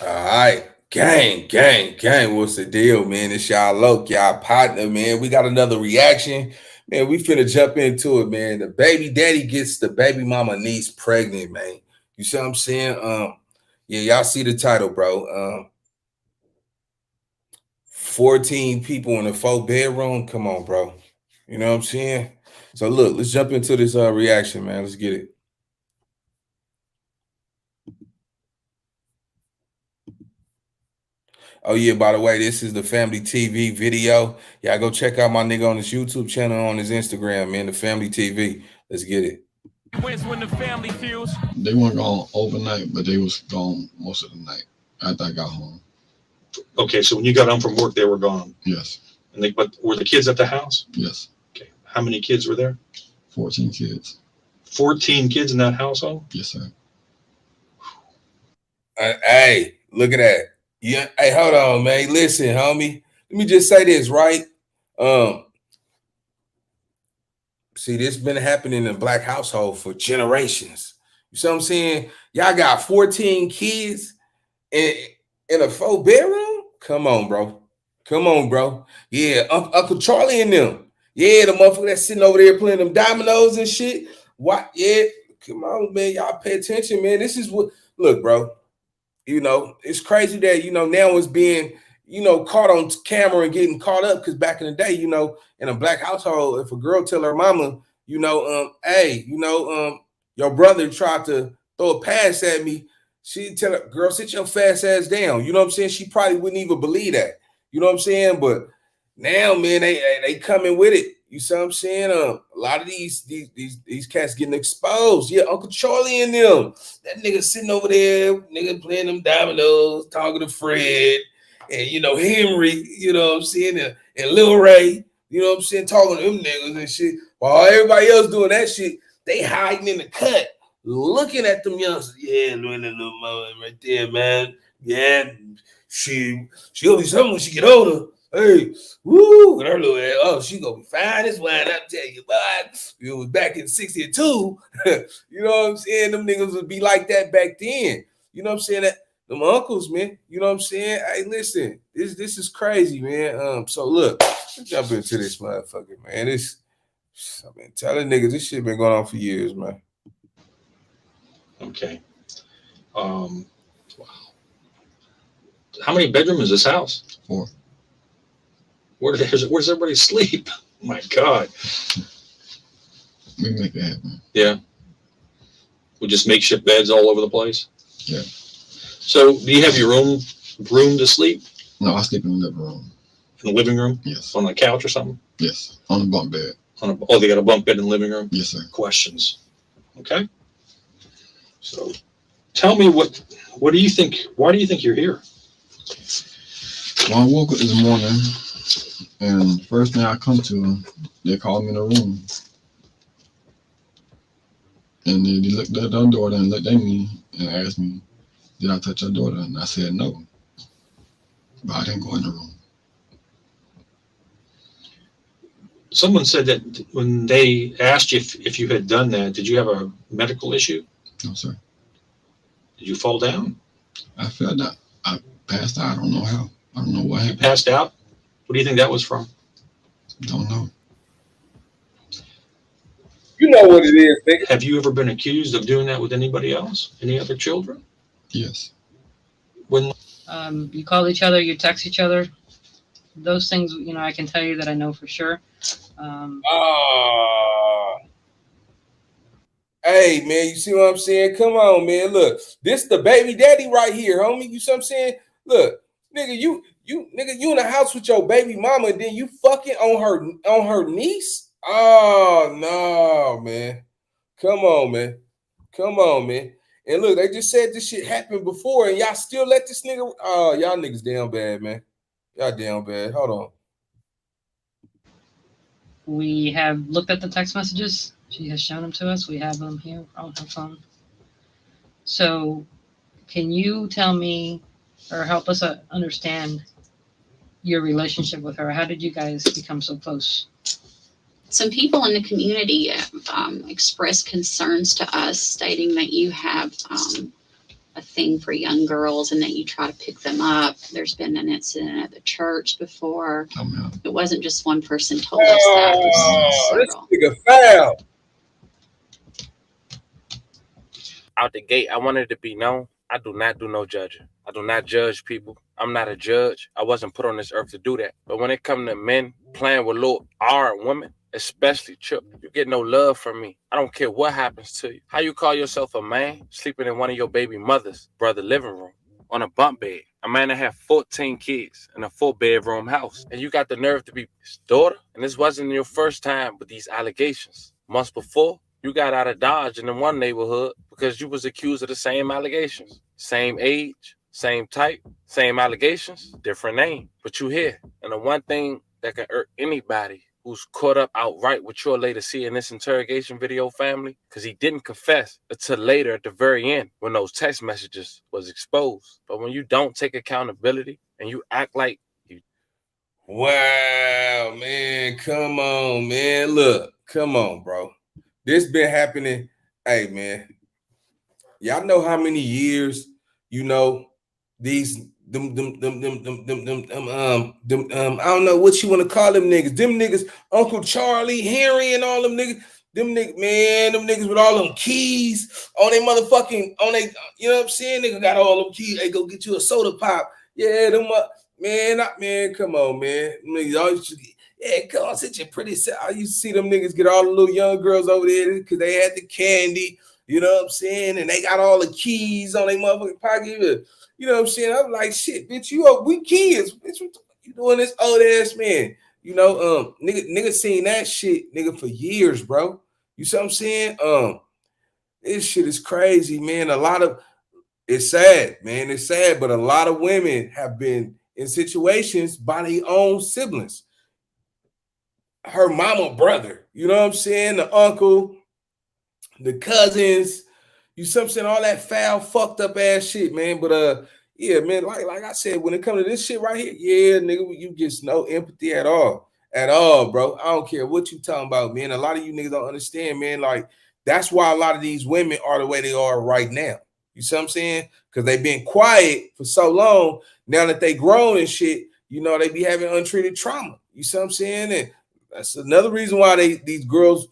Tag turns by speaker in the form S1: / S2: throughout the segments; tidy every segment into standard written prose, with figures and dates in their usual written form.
S1: All right. Gang. What's the deal, man? It's y'all Loke, y'all partner, man. We got another reaction. Man, we finna jump into it, man. The baby daddy gets the baby mama niece pregnant, man. You see what I'm saying? Yeah, y'all see the title, bro. 14 people in a 4 bedroom. Come on, bro. You know what I'm saying? So look, let's jump into this reaction, man. Let's get it. Oh yeah, by the way, this is the Family TV video. Y'all go check out my nigga on his YouTube channel, on his Instagram, man. The Family TV. Let's get it.
S2: When the family feels.
S3: They weren't gone overnight, but they was gone most of the night after I got home.
S4: Okay, so when you got home from work, they were gone.
S3: Yes.
S4: And but were the kids at the house?
S3: Yes.
S4: Okay. How many kids were there?
S3: 14 kids.
S4: 14 kids in that household?
S3: Yes, sir.
S1: Hey, look at that. Yeah. Hey, hold on, man. Listen, homie. Let me just say this, right? Um, See, this been happening in a black household for generations. You see what I'm saying? Y'all got 14 kids in, in a 4 bedroom? Come on, bro. Come on, bro. Yeah, Uncle Charlie and them. Yeah, the motherfucker that's sitting over there playing them dominoes and shit. What? Yeah, come on, man. Y'all pay attention, man. This is what, look, bro. It's crazy that, now it's being, caught on camera and getting caught up because back in the day, in a black household, if a girl tell her mama, hey, your brother tried to throw a pass at me, she'd tell her, girl, sit your fast ass down. You know what I'm saying? She probably wouldn't even believe that. You know what I'm saying? But now, man, they coming with it. You see what I'm saying? A lot of these cats getting exposed. Yeah, Uncle Charlie and them. That nigga sitting over there, nigga playing them dominoes, talking to Fred, and Henry. You know what I'm saying? And Lil Ray. You know what I'm saying? Talking to them niggas and shit. While everybody else doing that shit, they hiding in the cut, looking at them youngsters. Yeah, look at that little mama right there, man. Yeah, she'll be something when she get older. Hey, woo, and her little ass, oh, she gonna be fine as wine. I tell you, but it was back in '62. You know what I'm saying? Them niggas would be like that back then. You know what I'm saying? That them uncles, man. You know what I'm saying? Hey, listen, this is crazy, man. So look, let's jump into this motherfucker, man. I've been telling niggas this shit been going on for years, man.
S4: Okay. Wow. How many bedrooms is this house?
S3: 4.
S4: Where's everybody sleep? Oh my God.
S3: We make it happen.
S4: Yeah. We just makeshift beds all over the place.
S3: Yeah.
S4: So do you have your own room to sleep?
S3: No, I sleep in the living room.
S4: In the living room?
S3: Yes.
S4: On a couch or something?
S3: Yes. On a bunk bed.
S4: They got a bunk bed in the living room?
S3: Yes, sir.
S4: Questions. Okay. So tell me what do you think? Why do you think you're here?
S3: When I woke up this morning, and first thing I come to, they called me in the room. And they looked at their daughter and looked at me and asked me, did I touch your daughter? And I said no. But I didn't go in the room.
S4: Someone said that when they asked you if you had done that, did you have a medical issue?
S3: No, sir.
S4: Did you fall down?
S3: I felt that I passed out. I don't know how. I don't know what
S4: You
S3: happened.
S4: passed out? What do you think that was from?
S3: Don't know.
S1: You know what it is, nigga.
S4: Have you ever been accused of doing that with anybody else? Any other children?
S3: Yes.
S4: When
S5: You call each other, you text each other. Those things, I can tell you that I know for sure.
S1: Hey man, you see what I'm saying? Come on, man. Look, this the baby daddy right here, homie. You see what I'm saying? Look, nigga, you in the house with your baby mama, and then you fucking on her niece? Oh no, man. Come on, man. Come on, man. And look, they just said this shit happened before, and y'all still let this nigga. Oh, y'all niggas down bad, man. Y'all down bad. Hold on.
S5: We have looked at the text messages. She has shown them to us. We have them here on her phone. So, can you tell me or help us understand your relationship with her? How did you guys become so close?
S6: Some people in the community expressed concerns to us, stating that you have a thing for young girls and that you try to pick them up. There's been an incident at the church before. It wasn't just one person told us that. It was several.
S1: This nigga foul.
S7: Out the gate, I wanted to be known. I do not do no judging. I do not judge people. I'm not a judge. I wasn't put on this earth to do that. But when it comes to men playing with little R women, especially Chip, you get no love from me. I don't care what happens to you. How you call yourself a man sleeping in one of your baby mother's brother living room on a bunk bed? A man that had 14 kids in a 4-bedroom house. And you got the nerve to be his daughter? And this wasn't your first time with these allegations. Months before, you got out of Dodge in the one neighborhood because you was accused of the same allegations. Same age, same type, same allegations, different name. But you here. And the one thing that can hurt anybody who's caught up outright what you'll later see in this interrogation video, family, because he didn't confess until later at the very end when those text messages was exposed. But when you don't take accountability and you act like you...
S1: Wow, man. Come on, man. Look, come on, bro. This been happening. Hey, man. Y'all know how many years, you know, these I don't know what you want to call them niggas. Them niggas, Uncle Charlie, Henry, and all them niggas. Them niggas, man, them niggas with all them keys on they motherfucking, on they, you know what I'm saying? Nigga got all them keys. Hey, go get you a soda pop. Yeah, them man, come on, man. Niggas always, yeah, come on, sit your pretty self. I used to see them niggas get all the little young girls over there because they had the candy, you know what I'm saying? And they got all the keys on their motherfucking pocket. You know what I'm saying? I'm like, shit, bitch, we kids. Bitch, what you doing this old ass man? You know, nigga seen that shit, nigga, for years, bro. You see what I'm saying? This shit is crazy, man. It's sad, man. It's sad, but a lot of women have been in situations by their own siblings. Her mama, brother, you know what I'm saying? The uncle, the cousins, you see what I'm saying? All that foul, fucked up ass shit, man. But yeah, man, like I said, when it comes to this shit right here, yeah, nigga, you get no empathy at all, bro. I don't care what you talking about, man. A lot of you niggas don't understand, man. Like, that's why a lot of these women are the way they are right now. You see what I'm saying? Because they've been quiet for so long. Now that they grown and shit, you know, they be having untreated trauma. You see what I'm saying? And that's another reason why these girls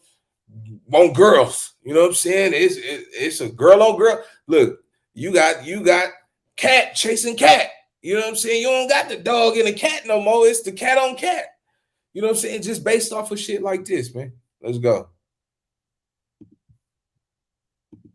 S1: want girls. You know what I'm saying? It's a girl on girl. Look, you got cat chasing cat. You know what I'm saying? You don't got the dog and the cat no more. It's the cat on cat. You know what I'm saying? Just based off of shit like this, man. Let's go.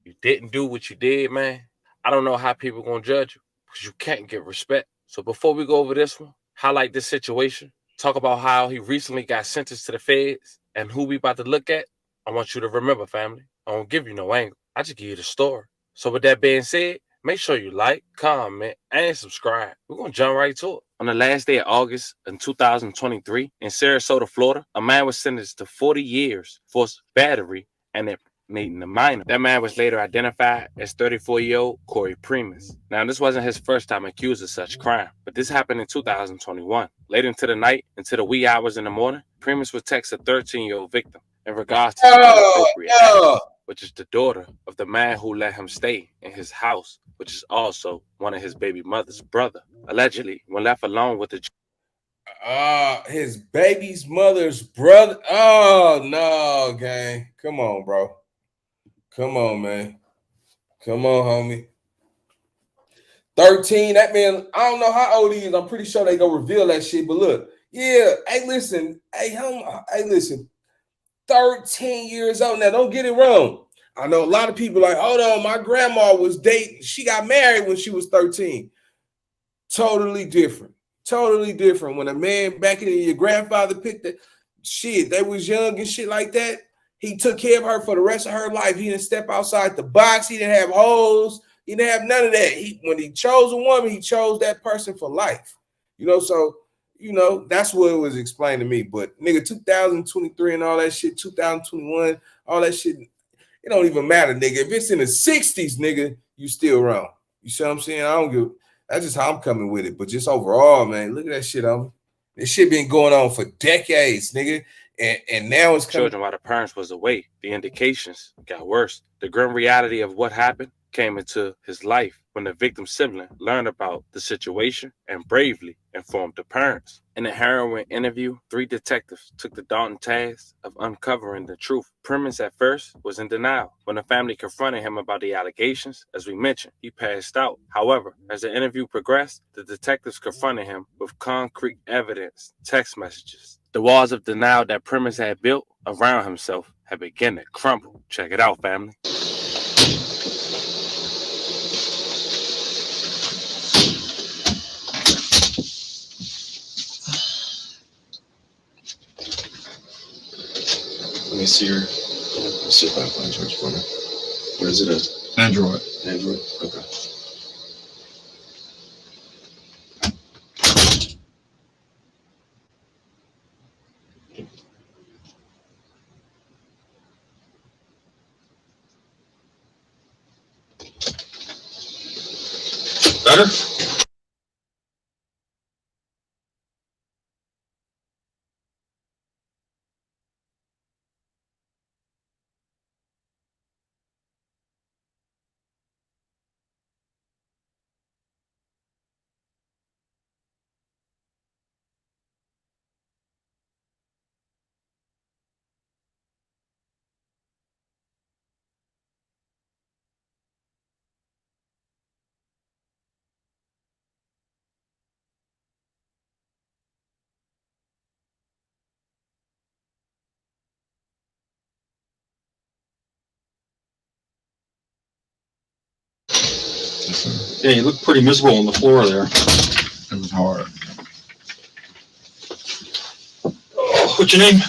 S7: You didn't do what you did, man. I don't know how people gonna judge you because you can't get respect. So before we go over this one, highlight this situation, talk about how he recently got sentenced to the feds and who we about to look at. I want you to remember, family, I don't give you no angle. I just give you the story. So with that being said, make sure you like, comment, and subscribe. We're going to jump right to it. On the last day of August in 2023 in Sarasota, Florida, a man was sentenced to 40 years for battery and impregnating a minor. That man was later identified as 34-year-old Corey Primus. Now, this wasn't his first time accused of such crime, but this happened in 2021. Late into the night, into the wee hours in the morning, Primus would text a 13-year-old victim in regards to inappropriate acts, which is the daughter of the man who let him stay in his house, which is also one of his baby mother's brother. Allegedly, when left alone with the
S1: his baby's mother's brother. Oh no, gang. Come on, bro. Come on, man. Come on, homie. 13. That man, I don't know how old he is. I'm pretty sure they gonna reveal that shit. But look, yeah. Hey, listen. Hey, listen. 13 years old. Now, don't get it wrong. I know a lot of people like, hold on, my grandma was dating. She got married when she was 13. Totally different. Totally different. When a man back in your grandfather picked it, shit, they was young and shit like that. He took care of her for the rest of her life. He didn't step outside the box. He didn't have hoes. He didn't have none of that. When he chose a woman, he chose that person for life. You know, so you know, that's what it was explained to me. But nigga, 2023 and all that shit, 2021, all that shit, it don't even matter, nigga. If it's in the 60s, nigga, you still wrong. You see what I'm saying? I don't give. That's just how I'm coming with it. But just overall, man, look at that shit on. This shit been going on for decades, nigga. And now it's coming.
S7: Children while the parents was away. The indications got worse. The grim reality of what happened came into his life when the victim's sibling learned about the situation and bravely informed the parents. In a harrowing interview, 3 detectives took the daunting task of uncovering the truth. Premise at first was in denial. When the family confronted him about the allegations, as we mentioned, he passed out. However, as the interview progressed, the detectives confronted him with concrete evidence, text messages. The walls of denial that Premise had built around himself had begun to crumble. Check it out, family.
S8: Let me see your. Let's see if I can find yours for me. Where is it at?
S3: Android.
S8: Android? Okay.
S4: Better?
S3: Yes, sir.
S4: Yeah, you look pretty miserable on the floor there.
S3: It was hard.
S4: Oh, what's your name?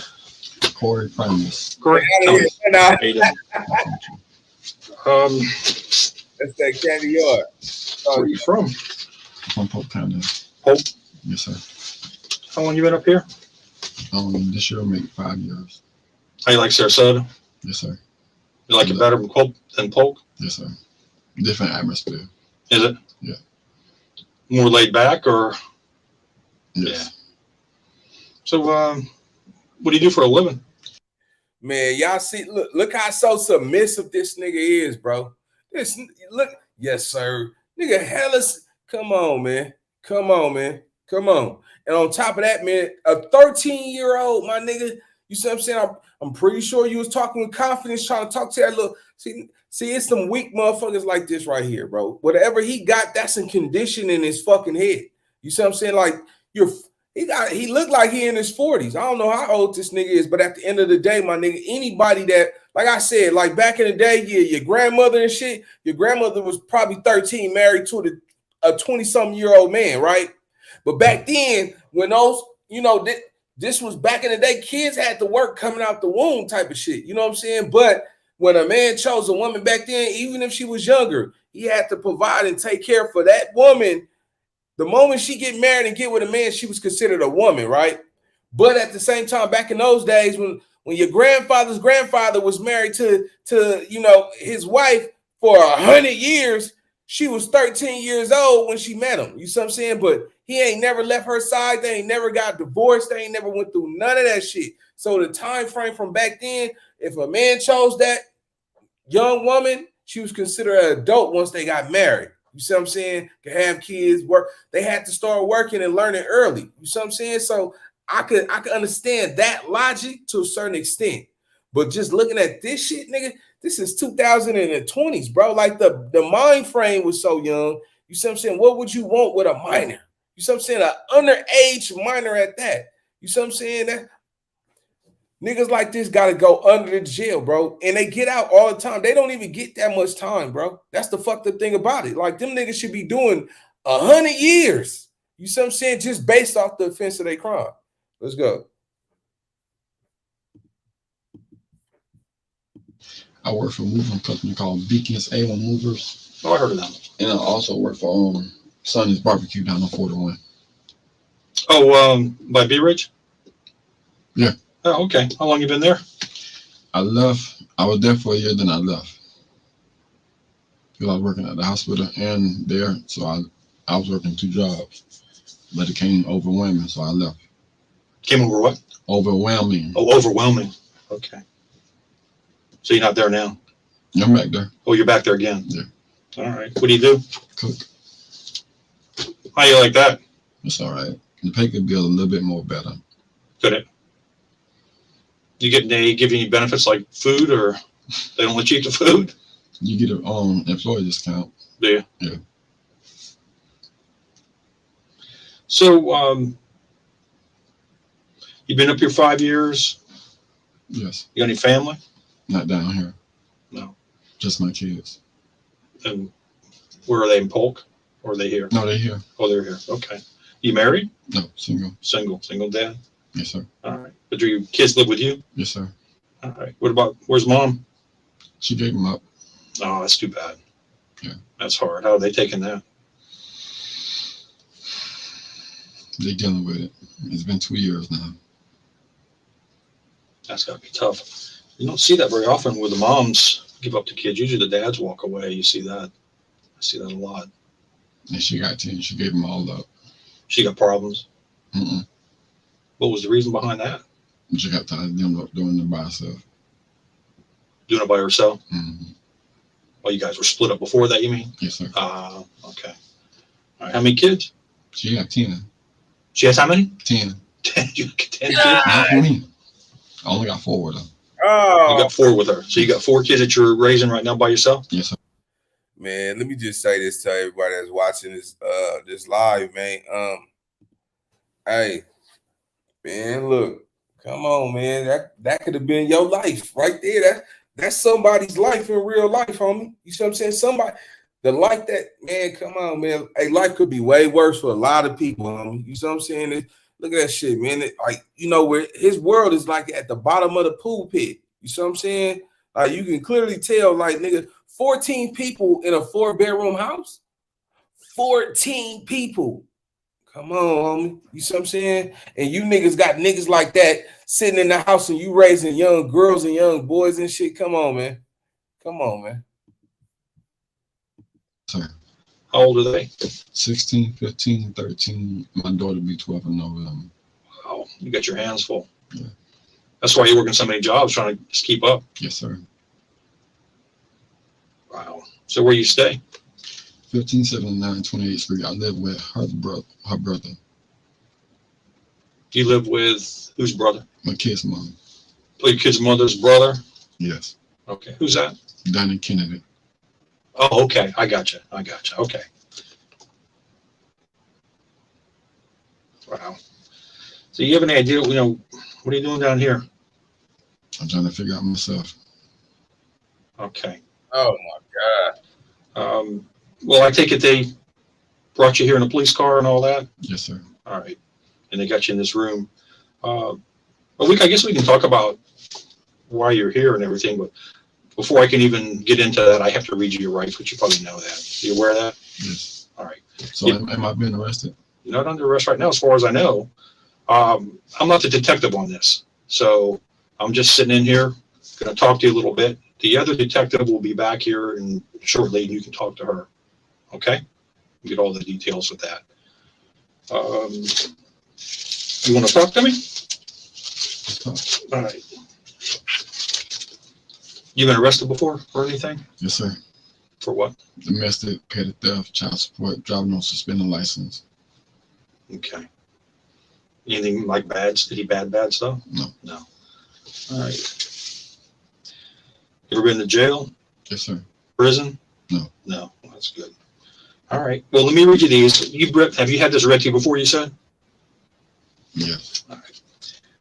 S3: Corey Primus.
S4: Corey.
S1: Out of here. Nah,
S4: How you doing?
S1: that's that candy yard.
S4: Where are you from?
S3: From Polk County.
S4: Polk?
S3: Yes, sir.
S4: How long you been up here?
S3: This year will make 5 years.
S4: How you like Sarasota?
S3: Yes, sir.
S4: You like it better than Polk?
S3: Yes, sir. Different atmosphere.
S4: Is it?
S3: Yeah.
S4: More laid back or?
S3: Yes.
S4: So, what do you do for a living?
S1: Man, y'all see, look how so submissive this nigga is, bro. Look, yes, sir. Nigga, come on, man. Come on, man. Come on. And on top of that, man, a 13-year-old, my nigga, you see what I'm saying? I'm pretty sure you was talking with confidence, trying to talk to that little, see, it's some weak motherfuckers like this right here, bro. Whatever he got, that's in condition in his fucking head. You see what I'm saying? Like, he looked like he in his 40s. I don't know how old this nigga is, but at the end of the day, my nigga, anybody that, like I said, like back in the day, your grandmother and shit, your grandmother was probably 13, married to a 20-something-year-old man, right? But back then, when those, this was back in the day, kids had to work coming out the womb type of shit. You know what I'm saying? But when a man chose a woman back then, even if she was younger, he had to provide and take care for that woman. The moment she get married and get with a man, she was considered a woman, right? But at the same time, back in those days, when your grandfather's grandfather was married to his wife for 100 years, she was 13 years old when she met him. You see what I'm saying? But he ain't never left her side. They ain't never got divorced. They ain't never went through none of that shit. So the time frame from back then, if a man chose that young woman, she was considered an adult once they got married. You see what I'm saying? Could have kids, work. They had to start working and learning early. You see what I'm saying? So I could understand that logic to a certain extent. But just looking at this shit, nigga, this is 2020s, bro. Like the mind frame was so young. You see what I'm saying? What would you want with a minor? You see what I'm saying? An underage minor at that. You see what I'm saying? That niggas like this got to go under the jail, bro. And they get out all the time. They don't even get that much time, bro. That's the fucked up thing about it. Like, them niggas should be doing 100 years. You see what I'm saying? Just based off the offense of their crime. Let's go.
S3: I work for a moving company called Beacons A1 Movers.
S4: Oh, I heard of them.
S3: And I also work for Sonny's Barbecue down on 41.
S4: Oh, by B Ridge?
S3: Yeah.
S4: Oh, okay. How long you been there?
S3: I left. I was there for a year, then I left. Because I was working at the hospital and there, so I was working 2 jobs. But it came overwhelming, so I left.
S4: Came over what?
S3: Overwhelming.
S4: Oh, overwhelming. Okay. So you're not there now?
S3: I'm back there.
S4: Oh, you're back there again?
S3: Yeah.
S4: All right. What do you do?
S3: Cook.
S4: How you like that?
S3: It's all right. The pay could be a little bit more better.
S4: Could it? They give you any benefits like food, or they don't let you eat the food?
S3: You get an employee discount.
S4: Do you?
S3: Yeah.
S4: So, you've been up here 5 years.
S3: Yes.
S4: You got any family?
S3: Not down here.
S4: No.
S3: Just my kids.
S4: And where are they, in Polk? Or are they here?
S3: No, they're here.
S4: Oh, they're here. Okay. You married?
S3: No, single.
S4: Single dad?
S3: Yes, sir.
S4: All right. But do your kids live with you?
S3: Yes, sir.
S4: All right. Where's mom?
S3: She gave them up.
S4: Oh, that's too bad.
S3: Yeah.
S4: That's hard. How are they taking that?
S3: They're dealing with it. It's been 2 years now.
S4: That's got to be tough. You don't see that very often where the moms give up the kids. Usually the dads walk away. You see that. I see that a lot.
S3: And she got 10. She gave them all up.
S4: She got problems.
S3: Mm-mm.
S4: What was the reason behind that?
S3: She got tired of them doing it by herself.
S4: Doing it by herself?
S3: Mm-hmm.
S4: Oh, you guys were split up before that, you mean?
S3: Yes, sir.
S4: Okay. All right. How many kids?
S3: She got 10.
S4: She has how many?
S3: 10.
S4: 10. You got 10
S3: Not
S4: kids?
S3: me. I only got 4 with her.
S1: Oh,
S4: You got 4 with her. So you got 4 kids that you're raising right now by yourself?
S3: Yes, sir.
S1: man, let me just say this to everybody that's watching this live, man. Hey, man, look, come on, man. That could have been your life right there. That's somebody's life in real life, homie. You see what I'm saying? Somebody the like that, man, come on, man. Hey, life could be way worse for a lot of people, homie. You see what I'm saying? Look at that shit, man. Where his world is like at the bottom of the pool pit. You see what I'm saying? Like, you can clearly tell, like, nigga, 14 people in a 4-bedroom house. 14 people. Come on, homie. You see what I'm saying? And you niggas got niggas like that sitting in the house and you raising young girls and young boys and shit. Come on, man. Come on, man.
S3: Sir.
S4: How old are they?
S3: 16, 15, 13. My daughter will be 12 in November.
S4: Wow, you got your hands full.
S3: Yeah.
S4: That's why you're working so many jobs, trying to just keep up.
S3: Yes, sir.
S4: Wow. So where you stay?
S3: 1579 28th Street. I live with her brother.
S4: Do you live with whose brother?
S3: My kid's mom.
S4: Oh, your kid's mother's brother?
S3: Yes.
S4: Okay. Who's that?
S3: Donnie Kennedy.
S4: Oh, okay. I got you. Okay. Wow. So you have any idea, what are you doing down here?
S3: I'm trying to figure out myself.
S4: Okay.
S1: Oh my God.
S4: Well, I take it they brought you here in a police car and all that?
S3: Yes, sir.
S4: All right. And they got you in this room. I guess we can talk about why you're here and everything, but before I can even get into that, I have to read you your rights, which you probably know that. You aware of that?
S3: Yes.
S4: All right.
S3: So am I being arrested?
S4: You're not under arrest right now, as far as I know. I'm not the detective on this, so I'm just sitting in here, going to talk to you a little bit. The other detective will be back here and shortly, and you can talk to her. Okay? Get all the details with that. You want to talk to me?
S3: Let's talk.
S4: All right. You been arrested before or anything?
S3: Yes, sir.
S4: For what?
S3: Domestic, petty theft, child support, driving on suspended license.
S4: Okay. Anything like bad stuff?
S3: No.
S4: No. All right. You ever been to jail?
S3: Yes, sir.
S4: Prison?
S3: No.
S4: No. That's good. All right. Well, let me read you these. Have you had this read to you before, you said?
S3: Yes.
S4: All right.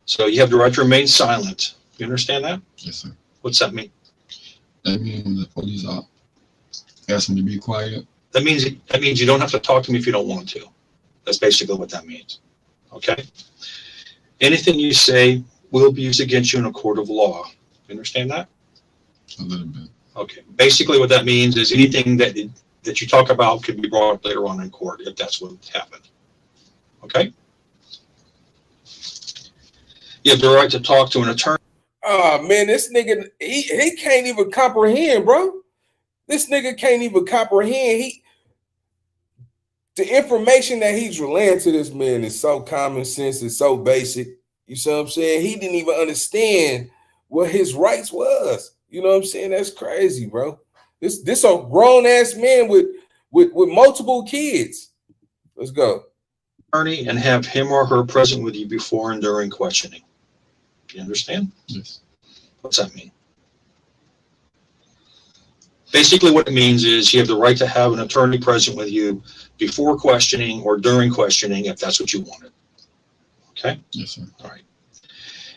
S4: So you have the right to remain silent. You understand that?
S3: Yes, sir.
S4: What's that mean?
S3: That means when the police ask me to be quiet.
S4: That means you don't have to talk to me if you don't want to. That's basically what that means. Okay? Anything you say will be used against you in a court of law. You understand that?
S3: A little bit.
S4: Okay. Basically what that means is anything that you talk about could be brought up later on in court if that's what happened. Okay? You have the right to talk to an attorney.
S1: Oh man, this nigga, he can't even comprehend, bro. This nigga can't even comprehend. The information that he's relaying to this man is so common sense, it's so basic. You see what I'm saying? He didn't even understand what his rights was. You know what I'm saying? That's crazy, bro. This a grown ass man with multiple kids. Let's go.
S4: Attorney and have him or her present with you before and during questioning. You understand?
S3: Yes.
S4: What's that mean? Basically, what it means is you have the right to have an attorney present with you before questioning or during questioning if that's what you wanted. Okay?
S3: Yes, sir.
S4: All right.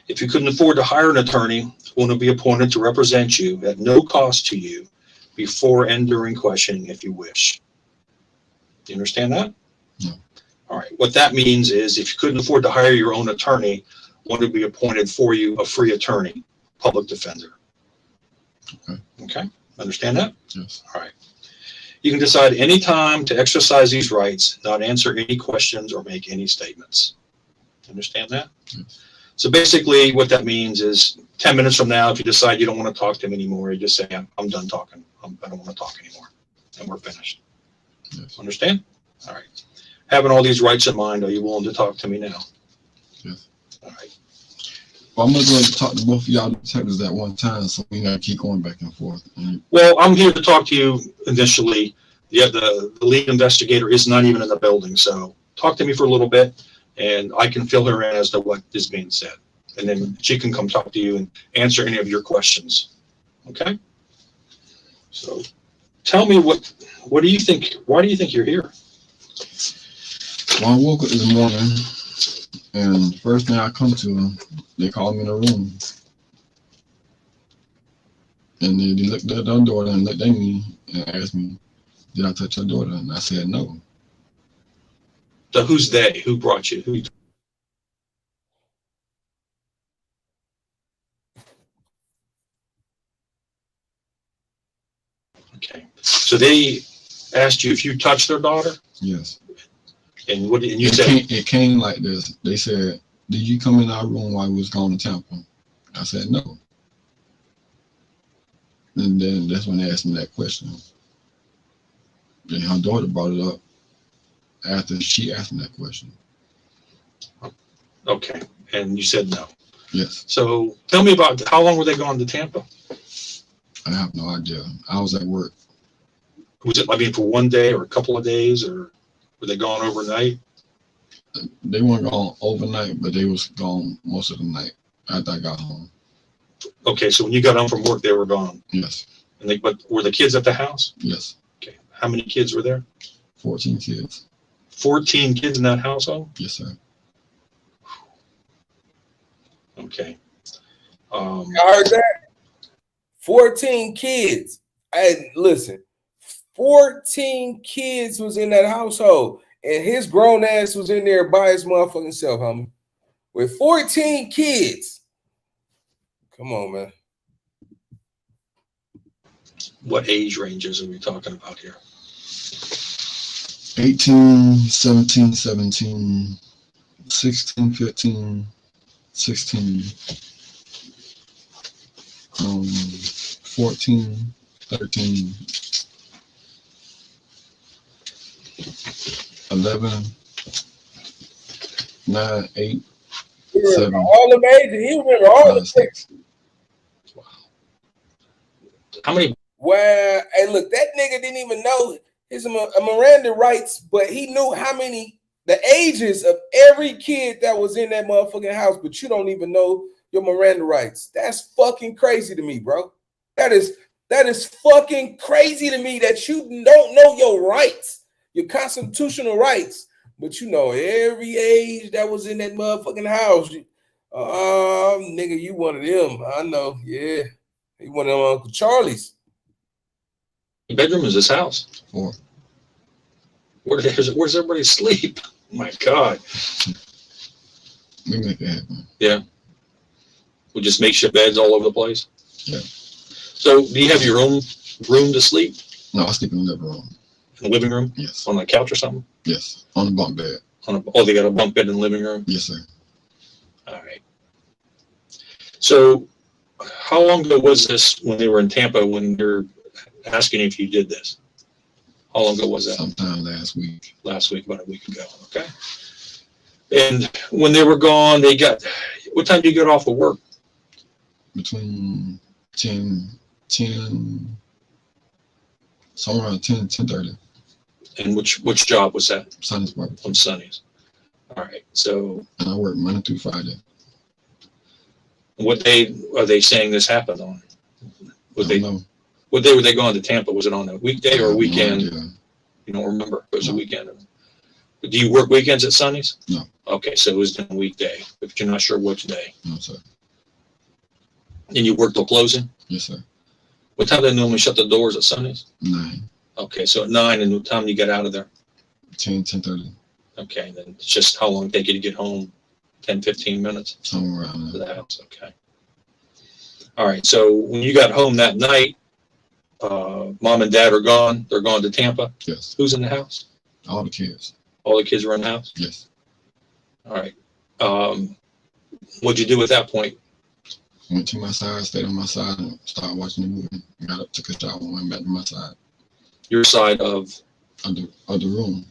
S4: If you couldn't afford to hire an attorney, one will be appointed to represent you at no cost to you before and during questioning if you wish. Do you understand that?
S3: No.
S4: All right. What that means is if you couldn't afford to hire your own attorney, one would be appointed for you, a free attorney, public defender.
S3: Okay.
S4: Okay. Understand that?
S3: Yes.
S4: All right. You can decide any time to exercise these rights, not answer any questions or make any statements. Understand that?
S3: Yes.
S4: So basically what that means is 10 minutes from now, if you decide you don't want to talk to him anymore, you just say, I'm done talking. I don't want to talk anymore. And we're finished.
S3: Yes.
S4: Understand? All right. Having all these rights in mind, are you willing to talk to me now?
S3: Yes.
S4: All right.
S3: Well, I'm not going to talk to both of y'all detectives at one time, so we got to keep going back and forth.
S4: Well, I'm here to talk to you initially. Yeah, the lead investigator is not even in the building, so talk to me for a little bit, and I can fill her in as to what is being said. And then she can come talk to you and answer any of your questions. Okay? So tell me what do you think? Why do you think you're here?
S3: Well, I woke up this morning, and first thing I come to, they called me in the room. And they looked at their daughter and looked at me and asked me, did I touch her daughter? And I said no.
S4: So who's they? Who brought you? Who? Okay. So they asked you if you touched their daughter?
S3: Yes.
S4: And what? And you
S3: it
S4: said
S3: it came like this. They said, did you come in our room while we was going to Tampa? I said no. And then that's when they asked me that question. Then her daughter brought it up after she asked me that question.
S4: okay. And you said no.
S3: Yes.
S4: So tell me about how long were they going to Tampa?
S3: I have no idea. I was at work.
S4: Was it, I mean, for one day or a couple of days, or were they gone overnight?
S3: They weren't gone overnight, but they was gone most of the night after I got home.
S4: Okay, so when you got home from work, they were gone.
S3: Yes.
S4: And but were the kids at the house?
S3: Yes.
S4: Okay. How many kids were there?
S3: 14 kids.
S4: 14 kids in that household?
S3: Yes, sir.
S4: Okay.
S1: I heard that. 14 kids. Hey, listen, 14 kids was in that household, and his grown ass was in there by his motherfucking self, homie. With 14 kids. Come on, man.
S4: What age ranges are we talking about here?
S3: 18, 17, 17, 16, 15, 16, 14, 13, 11, 9, 8, 7.
S1: All the ages. He remember all the
S3: 6.
S4: Wow. How many?
S1: Well, hey, look, that nigga didn't even know his Miranda rights, but he knew the ages of every kid that was in that motherfucking house, but you don't even know your Miranda rights. That's fucking crazy to me, bro. That is fucking crazy to me that you don't know your rights, your constitutional rights, but you know every age that was in that motherfucking house. Nigga, you one of them. I know, yeah. You one of them Uncle Charlie's.
S4: Bedroom is this house?
S3: 4.
S4: Where does everybody sleep? Oh my God.
S3: We make it happen.
S4: Yeah. We just make shit beds all over the place.
S3: Yeah.
S4: So do you have your own room to sleep?
S3: No, I sleep in the living room.
S4: In the living room?
S3: Yes.
S4: On a couch or something?
S3: Yes. On the bunk bed.
S4: They got a bunk bed in the living room?
S3: Yes, sir.
S4: All right. So how long ago was this when they were in Tampa when they're asking if you did this? How long ago was that?
S3: Sometime last week.
S4: Last week, about a week ago. Okay. And when they were gone, what time did you get off of work?
S3: Between 10, Somewhere around 10:30.
S4: And which job was that?
S3: Sundays work.
S4: On Sundays. All right. So
S3: And I work Monday through Friday.
S4: what day are they saying this happened on?
S3: I don't know.
S4: What day were they going to Tampa? Was it on a weekday or a weekend?
S3: No,
S4: You don't remember? It was a
S3: No.
S4: weekend. Do you work weekends at Sundays?
S3: No.
S4: Okay, so it was a weekday, but you're not sure which day.
S3: no, sir.
S4: And you work till closing?
S3: Yes, sir.
S4: What time do they normally shut the doors at Sundays?
S3: 9,
S4: Okay, so at 9, and what time do you get out of there?
S3: 10:30,
S4: Okay, then it's just how long it take you to get home? 10, 15 minutes
S3: somewhere around
S4: to
S3: there.
S4: the house. Okay. All right, so when you got home that night, mom and dad are gone. They're gone to Tampa.
S3: Yes,
S4: Who's in the house?
S3: all the kids.
S4: All the kids were in the house?
S3: Yes.
S4: All right. What'd you do at that point?
S3: Went to my side, stayed on my side, and started watching the movie. Got up, took a shower, and went back to my side
S4: Your side of,
S3: of the room.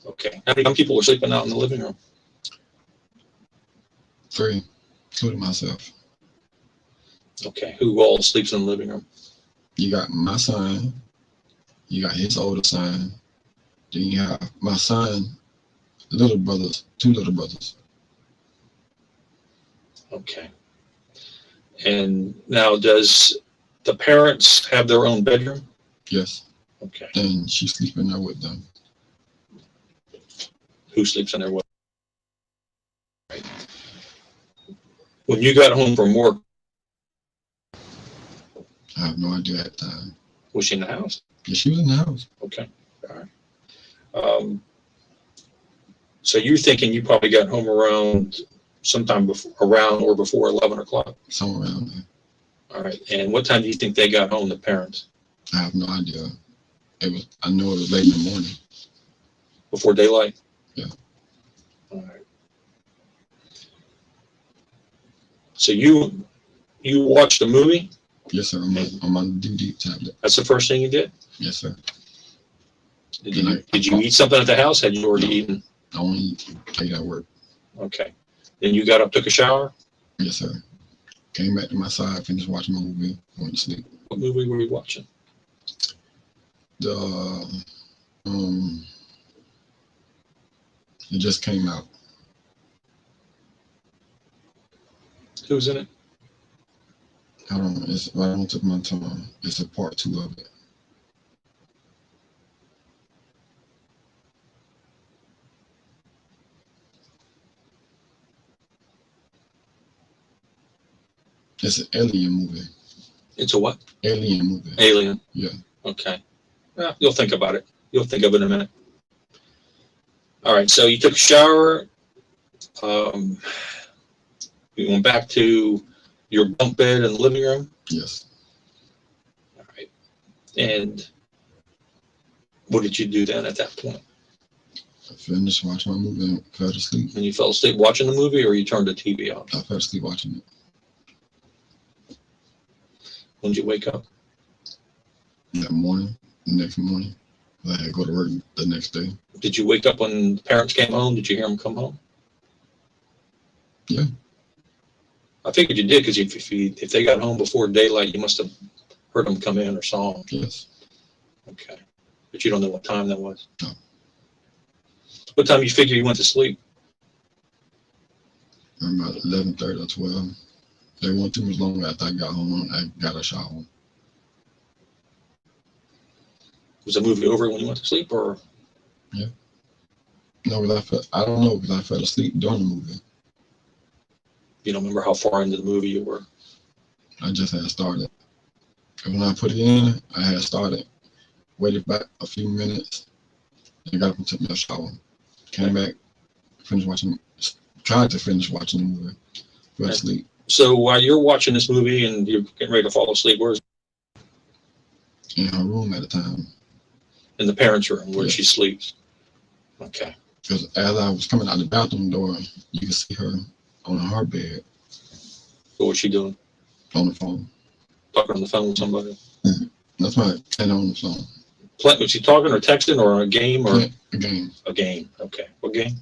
S4: okay. How many people were sleeping out in the living room?
S3: 3, including myself.
S4: Okay. Who all sleeps in the living room?
S3: You got my son, you got his older son, then you have my son, little brothers, 2 little brothers.
S4: Okay. And now does the parents have their own bedroom?
S3: Yes,
S4: Okay.
S3: and she's sleeping there with them.
S4: Who sleeps in their what? Right. When you got home from work,
S3: I have no idea at the time.
S4: was she in the house?
S3: Yeah, she was in the house.
S4: Okay. All right. So you're thinking you probably got home around sometime around or before 11 o'clock.
S3: Somewhere around there.
S4: All right. And what time do you think they got home, the parents?
S3: I have no idea. I know it was late in the morning.
S4: Before daylight?
S3: Yeah.
S4: All right. So you watched the movie?
S3: Yes, sir. I'm on the DVD tablet.
S4: That's the first thing you did?
S3: Yes, sir.
S4: Did you eat something at the house? Had you already eaten?
S3: I only ate at work.
S4: Okay. Then you got up, took a shower?
S3: Yes, sir. Came back to my side, finished watching my movie, went to sleep.
S4: What movie were you watching?
S3: The it just came out.
S4: Who's in it?
S3: I don't know. It's right on tip of my tongue. It's a part 2 of it. It's an alien movie.
S4: It's a what?
S3: Alien movie.
S4: Alien.
S3: Yeah.
S4: Okay. Well, you'll think about it. You'll think of it in a minute. All right. So you took a shower. You went back to your bunk bed in the living room.
S3: Yes.
S4: All right. And what did you do then at that point?
S3: I finished watching my movie and fell asleep.
S4: When you fell asleep watching the movie, or you turned the TV off?
S3: I fell asleep watching it.
S4: When did you wake up?
S3: That morning, the next morning, I had to go to work the next day.
S4: Did you wake up when the parents came home? Did you hear them come home?
S3: Yeah.
S4: I figured you did, because if they got home before daylight, you must have heard them come in or saw them.
S3: Yes.
S4: Okay. But you don't know what time that was?
S3: No.
S4: What time you figure you went to sleep?
S3: About 11:30 or 12. They went too much longer after I got home. I got a shower.
S4: Was the movie over when you went to sleep, or?
S3: No, because I don't know, because I fell asleep during the movie.
S4: You don't remember how far into the movie you were?
S3: I just had started. And when I put it in, I had started, waited back a few minutes, and got up and took me a shower. Came back, tried to finish watching the movie, fell asleep.
S4: So while you're watching this movie and you're getting ready to fall asleep, where's
S3: In her room at the time.
S4: in the parents' room where
S3: Yeah.
S4: she sleeps? Okay.
S3: Because as I was coming out the bathroom door, you could see her on her bed,
S4: What was she doing?
S3: on the phone.
S4: Talking on the phone with somebody?
S3: That's why I had on the phone.
S4: Was she talking or texting or a game or
S3: Again,
S4: a game? Okay. What game?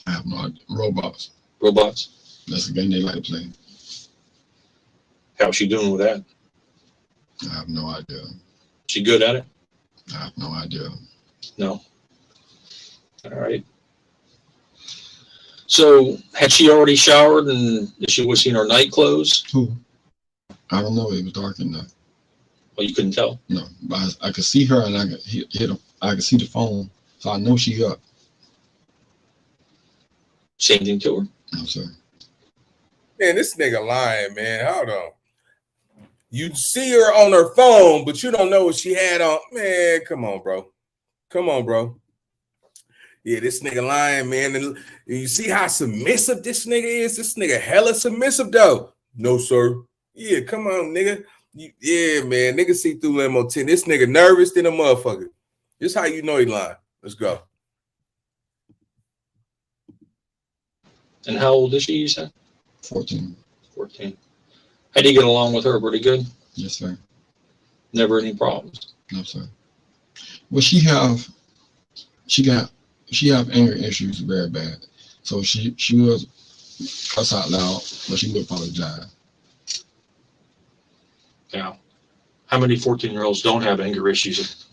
S3: I have no idea. Robots.
S4: Robots?
S3: That's the game they like to play.
S4: How's she doing with that?
S3: I have no idea.
S4: She good at it?
S3: I have no idea.
S4: No. All right. So had she already showered and she was in her night clothes?
S3: Who? I don't know. It was dark enough.
S4: Well, you couldn't tell.
S3: No, but I could see her and I could I could see the phone, so I know she up.
S4: Say anything to her?
S3: No, sir.
S1: Man, this nigga lying, man. Hold on. You see her on her phone, but you don't know what she had on. Man, come on, bro. Come on, bro. Yeah, this nigga lying, man. And you see how submissive this nigga is? This nigga hella submissive, though. No, sir. Yeah, come on, nigga. Yeah, man. Nigga see through limo 10. This nigga nervous than a motherfucker. This how you know he lying. Let's go.
S4: And how old is she, you said?
S3: 14.
S4: 14. How do you get along with her? Pretty good?
S3: Yes, sir.
S4: Never any problems?
S3: No, sir. Well, she have anger issues very bad. So she was cuss out loud, but she would apologize.
S4: Yeah. How many 14-year-olds don't have anger issues?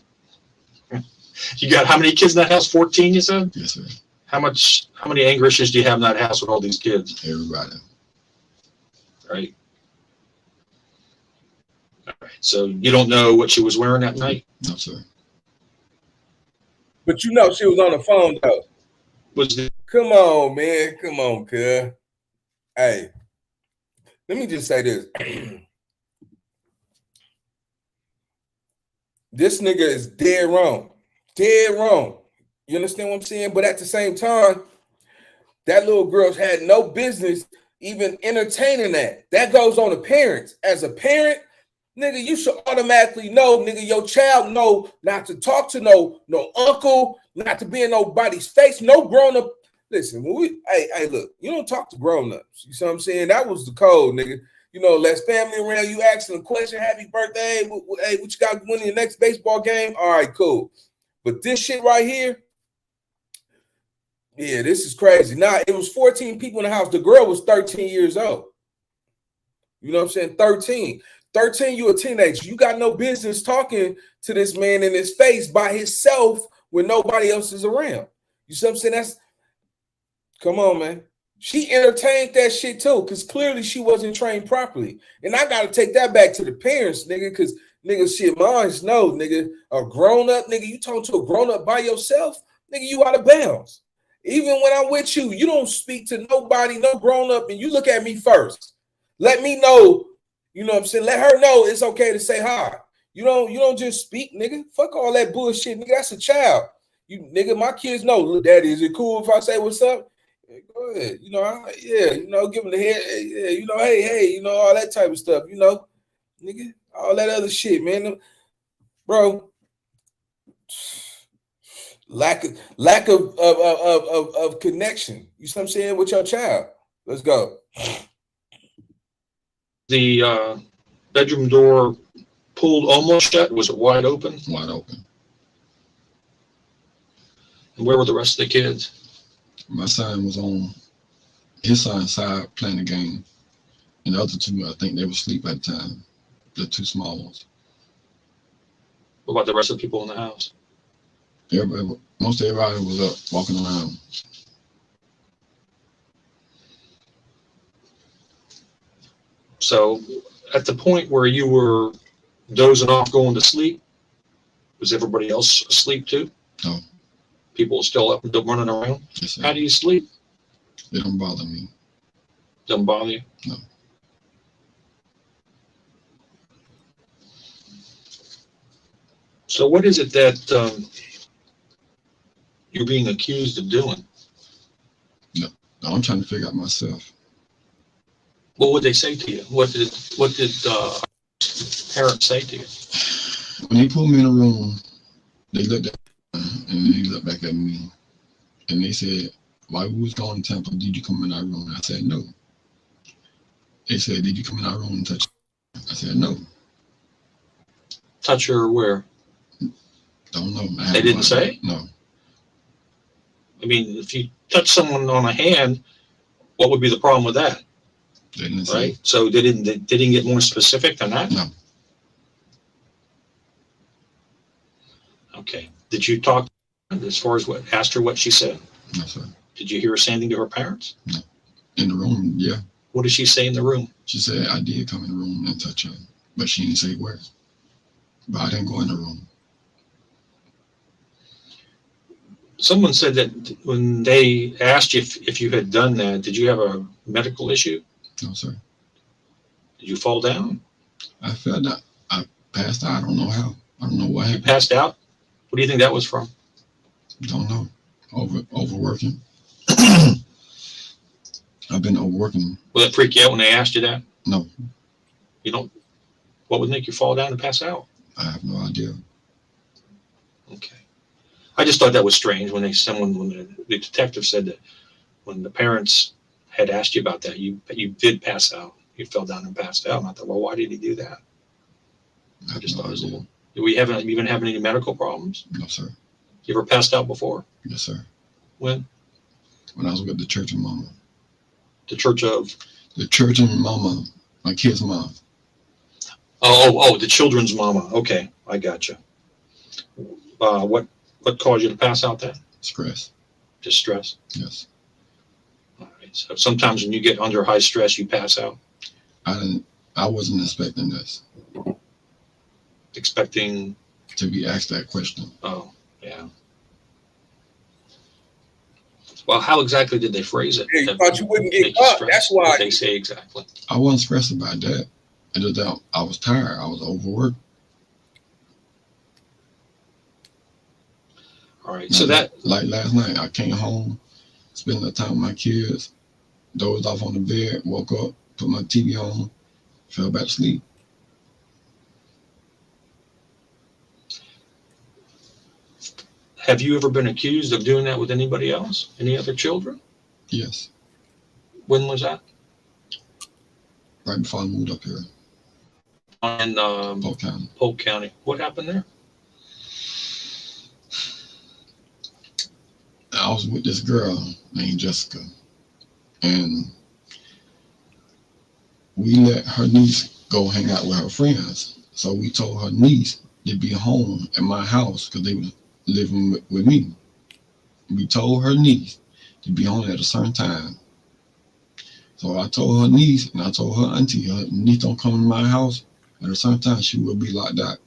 S4: You got how many kids in that house? 14, you said?
S3: Yes, sir.
S4: How many anger issues do you have in that house with all these kids?
S3: Everybody.
S4: Right. All right. So you don't know what she was wearing that night?
S3: No, sir.
S1: But you know she was on the phone, though.
S4: Was
S1: Come on, man. Come on, cuz. Hey, let me just say this. This nigga is dead wrong. Dead wrong. You understand what I'm saying? But at the same time, that little girl had no business even entertaining that. That goes on the parents. As a parent, nigga, you should automatically know, nigga, your child know not to talk to no uncle, not to be in nobody's face, no grown up. Listen, when hey, look, you don't talk to grown ups. You see what I'm saying? That was the code, nigga. You know, less family around, you asking a question, happy birthday, hey, what you got winning your next baseball game? All right, cool. But this shit right here, yeah, this is crazy. Now, it was 14 people in the house. The girl was 13 years old. You know what I'm saying? 13. 13, you a teenager. You got no business talking to this man in his face by himself when nobody else is around. You see what I'm saying? That's, come on, man. She entertained that shit too, because clearly she wasn't trained properly. And I got to take that back to the parents, nigga, because, nigga, shit, moms know, nigga, a grown-up, nigga, you talking to a grown-up by yourself, nigga, you out of bounds. Even when I'm with you, you don't speak to nobody, no grown-up, and you look at me first. Let me know, you know what I'm saying? Let her know it's okay to say hi. You don't just speak, nigga. Fuck all that bullshit, nigga. That's a child. You, nigga, my kids know, look, daddy, is it cool if I say what's up? Go ahead, you know, yeah, you know, give them the head, yeah, you know, hey, you know, all that type of stuff, you know, nigga, all that other shit, man, bro. Lack of connection. You see what I'm saying with your child. Let's go.
S4: the bedroom door pulled almost shut? Was it wide open?
S3: Wide open.
S4: And where were the rest of the kids?
S3: My son was on his son's side playing the game. And the other two, I think they were asleep at the time. The two small ones.
S4: What about the rest of the people in the house?
S3: Most everybody was up walking around.
S4: So at the point where you were dozing off going to sleep, was everybody else asleep too?
S3: No.
S4: People still up and running around?
S3: Yes, sir.
S4: How do you sleep?
S3: They don't bother me.
S4: Doesn't bother you?
S3: No.
S4: So what is it that you're being accused of doing?
S3: No, I'm trying to figure out myself.
S4: What would they say to you? What did parents say to you?
S3: When they pulled me in a room, they looked at me and they looked back at me. And they said, while we was going to temple, did you come in our room? And I said, no. They said, did you come in our room and touch her? I said, no.
S4: Touch her where?
S3: Don't know.
S4: They didn't say?
S3: No.
S4: I mean, if you touch someone on a hand, what would be the problem with that?
S3: They didn't say.
S4: Right? So they didn't get more specific than that?
S3: No.
S4: Okay. Did you talk as far as what, asked her what she said?
S3: No, sir.
S4: Did you hear her say anything to her parents?
S3: No. In the room, yeah.
S4: What did she say in the room?
S3: She said I did come in the room and touch her, but she didn't say where. But I didn't go in the room.
S4: Someone said that when they asked you if you had done that, did you have a medical issue?
S3: No, sir.
S4: Did you fall down?
S3: I felt that I passed out. I don't know how. I don't know what
S4: You
S3: happened.
S4: passed out? What do you think that was from?
S3: Don't know. Overworking. I've been overworking.
S4: Will it freak you out when they asked you that?
S3: No,
S4: You don't. What would make you fall down and pass out?
S3: I have no idea.
S4: Okay. I just thought that was strange when the detective said that when the parents had asked you about that, you did pass out. You fell down and passed out. And I thought, well, why did he do that?
S3: I have
S4: just
S3: no
S4: thought it was a
S3: idea.
S4: little. Do we haven't even having any medical problems?
S3: No, sir.
S4: You ever passed out before?
S3: Yes, sir.
S4: When?
S3: When I was with the church and mama.
S4: The church of?
S3: The church and mama, my kid's mom.
S4: Oh, the children's mama. Okay, I gotcha. What caused you to pass out then?
S3: Stress.
S4: Just stress?
S3: Yes.
S4: All right. So sometimes when you get under high stress, you pass out?
S3: I wasn't expecting this.
S4: Expecting?
S3: To be asked that question.
S4: Oh, yeah. Well, how exactly did they phrase it?
S1: Yeah, you thought you wouldn't get
S4: Make you
S1: caught.
S4: stressed?
S1: That's why.
S4: What did they say exactly?
S3: I wasn't stressed about that. I just thought I was tired. I was overworked.
S4: All right. So that,
S3: like last night, I came home, spent the time with my kids, dozed off on the bed, woke up, put my TV on, fell back to sleep.
S4: have you ever been accused of doing that with anybody else? Any other children?
S3: Yes.
S4: When was that?
S3: Right before I moved up here,
S4: In
S3: Polk County.
S4: Polk County. What happened there?
S3: I was with this girl named Jessica, and we let her niece go hang out with her friends. So we told her niece to be home at my house because they was living with me. We told her niece to be home at a certain time. So I told her niece and I told her auntie, her niece don't come to my house at a certain time, she will be locked out.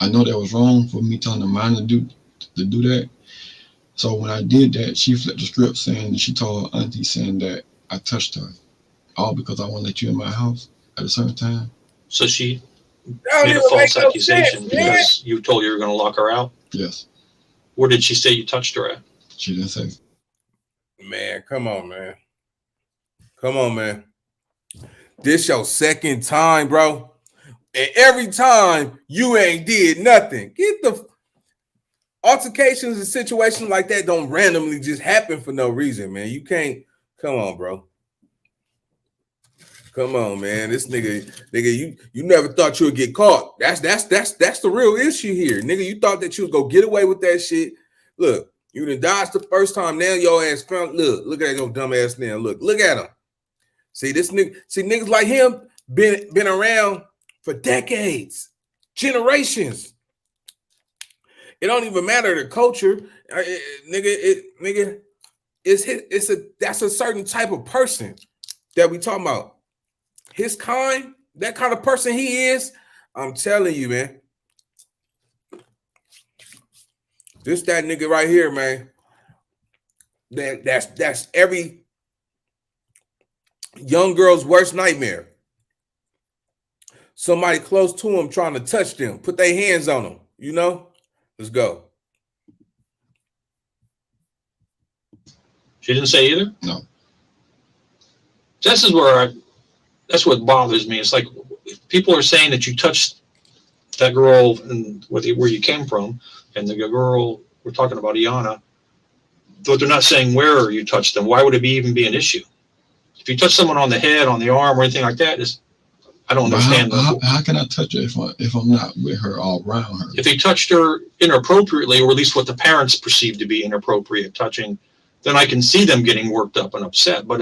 S3: I know that was wrong for me telling the minor to do that. So when I did that, she flipped the script saying that she told her auntie saying that I touched her. All because I want to let you in my house at a certain time.
S4: So she
S1: That
S4: made a
S1: don't even
S4: false
S1: make no
S4: accusation
S1: sense, man.
S4: because you told her you were going to lock her out?
S3: Yes.
S4: Where did she say you touched her at?
S3: She didn't say.
S1: Man, come on, man. Come on, man. This your second time, bro. And every time you ain't did nothing. Get the altercations and situations like that don't randomly just happen for no reason, man. You can't. Come on, bro. Come on, man. This nigga, you never thought you would get caught. That's the real issue here. Nigga, you thought that you would go get away with that shit. Look, you done dodged the first time. Now your ass found. Look at your dumb ass now. Look at him. See this nigga. See niggas like him been around for decades, generations. It don't even matter the culture, nigga. That's a certain type of person that we talking about. His kind, that kind of person he is. I'm telling you, man. This that nigga right here, man. That's every young girl's worst nightmare. Somebody close to him trying to touch them, put their hands on them. You know? Let's go.
S4: She didn't say either?
S3: No.
S4: This is where that's what bothers me. It's like if people are saying that you touched that girl and where you came from, and the girl we're talking about, Iana, but they're not saying where you touched them. Why would it even be an issue? If you touch someone on the head, on the arm, or anything like that, I don't understand.
S3: How can I touch her if I'm not with her or around her?
S4: If he touched her inappropriately, or at least what the parents perceive to be inappropriate touching, then I can see them getting worked up and upset. But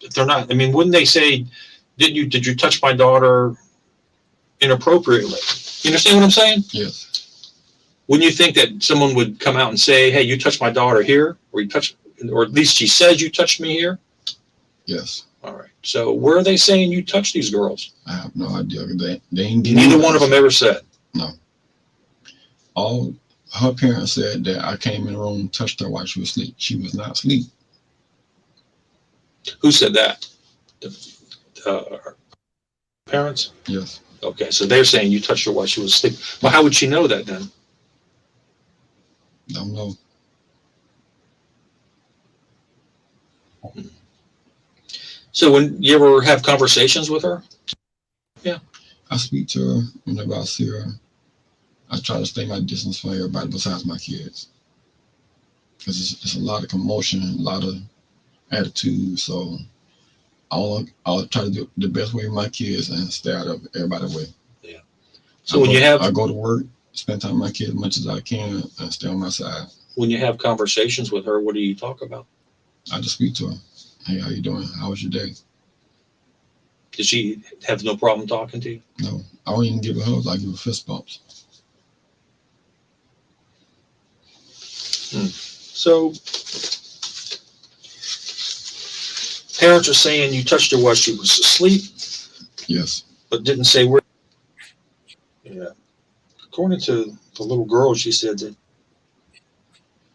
S4: if they're not, I mean, wouldn't they say, did you touch my daughter inappropriately? You understand what I'm saying?
S3: Yes.
S4: Wouldn't you think that someone would come out and say, "Hey, you touched my daughter here," or you touched, or at least she says you touched me here?
S3: Yes.
S4: All right. So where are they saying you touched these girls?
S3: I have no idea. They ain't
S4: Neither one of them ever said.
S3: No. All her parents said that I came in the room and touched her while she was asleep. She was not asleep.
S4: Who said that? Her parents?
S3: Yes.
S4: Okay, so they're saying you touched her while she was asleep. Well, how would she know that then?
S3: Don't know.
S4: So when you ever have conversations with her? Yeah.
S3: I speak to her whenever I see her. I try to stay my distance from everybody besides my kids. Because it's a lot of commotion, a lot of attitude. So I'll try to do the best way with my kids and stay out of everybody's way.
S4: Yeah. So I
S3: go to work, spend time with my kids as much as I can, and stay on my side.
S4: When you have conversations with her, what do you talk about?
S3: I just speak to her. Hey, how you doing? How was your day?
S4: Does she have no problem talking to you?
S3: No, I don't even give her hugs. I give her fist bumps.
S4: So parents are saying you touched her while she was asleep.
S3: Yes.
S4: But didn't say where. Yeah. According to the little girl, she said that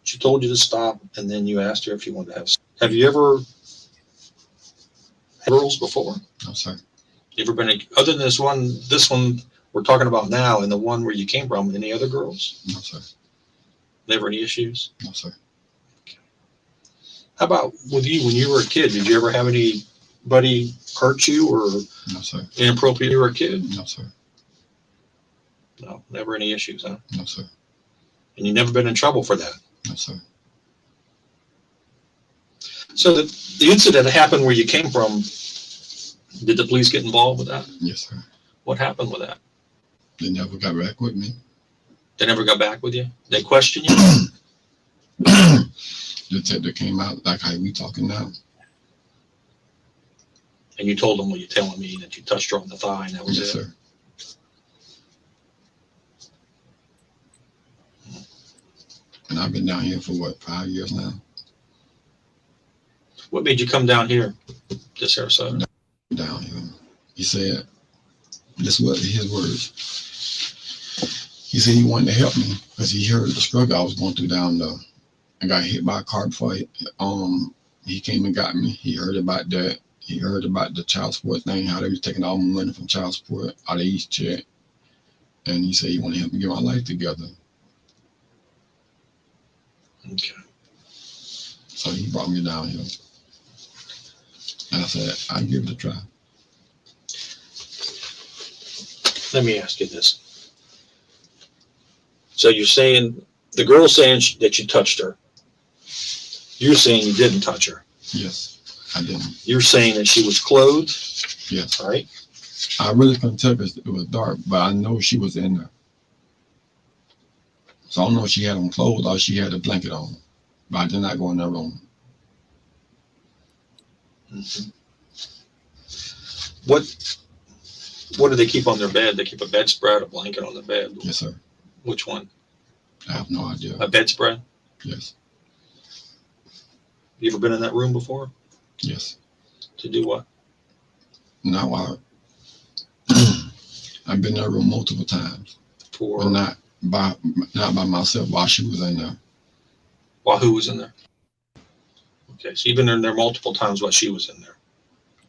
S4: she told you to stop, and then you asked her if you wanted to have. Have you ever had girls before?
S3: No, sir.
S4: You ever been, other than this one we're talking about now, and the one where you came from, any other girls?
S3: No, sir.
S4: Never any issues?
S3: No, sir.
S4: Okay. How about with you when you were a kid? Did you ever have anybody hurt you or
S3: no, sir.
S4: Inappropriate when you were a kid?
S3: No, sir.
S4: No, never any issues, huh?
S3: No, sir.
S4: And you never been in trouble for that?
S3: No, sir.
S4: So the incident that happened where you came from, did the police get involved with that?
S3: Yes, sir.
S4: What happened with that?
S3: They never got back with me.
S4: They never got back with you? They questioned you?
S3: The detective came out like how we talking now.
S4: And you told them what you're telling me, that you touched her on the thigh and that was
S3: Yes,
S4: it?
S3: sir. And I've been down here for what, 5 years now?
S4: What made you come down here to Sarasota?
S3: Down here. He said, this was his words. He said he wanted to help me because he heard the struggle I was going through down there. I got hit by a car before he came and got me. He heard about that. He heard about the child support thing, how they was taking all my money from child support out of each check. And he said he wanted to help me get my life together.
S4: Okay.
S3: So he brought me down here. And I said, I'll give it a try.
S4: Let me ask you this. So you're saying, the girl's saying that you touched her. You're saying you didn't touch her.
S3: Yes, I didn't.
S4: You're saying that she was clothed.
S3: Yes.
S4: Right?
S3: I really couldn't tell because it was dark, but I know she was in there. So I don't know if she had on clothes or she had a blanket on. But I did not go in that room.
S4: Mm-hmm. What do they keep on their bed? They keep a bedspread, a blanket on the bed.
S3: Yes, sir.
S4: Which one?
S3: I have no idea.
S4: A bedspread?
S3: Yes.
S4: You ever been in that room before?
S3: Yes.
S4: To do what?
S3: Not while I've been in that room multiple times.
S4: For
S3: but not by myself while she was in there.
S4: While who was in there? Okay, so you've been in there multiple times while she was in there.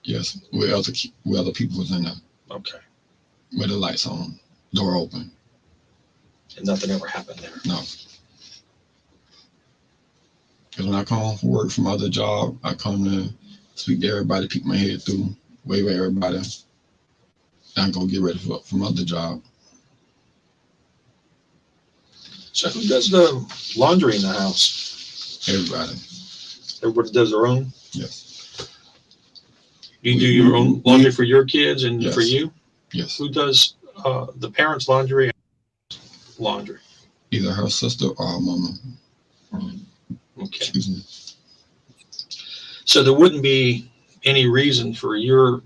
S3: Yes, where other people was in there.
S4: Okay.
S3: With the lights on, door open.
S4: And nothing ever happened there.
S3: No. Because when I come home from work from other job, I come to speak to everybody, peek my head through, wave at everybody. And I go get ready for other job.
S4: So who does the laundry in the house?
S3: Everybody.
S4: Everybody does their own?
S3: Yes.
S4: You do your own laundry for your kids and
S3: Yes.
S4: for you?
S3: Yes.
S4: Who does the parents' laundry and laundry?
S3: Either her sister or her mama.
S4: Okay.
S3: Excuse me.
S4: So there wouldn't be any reason for your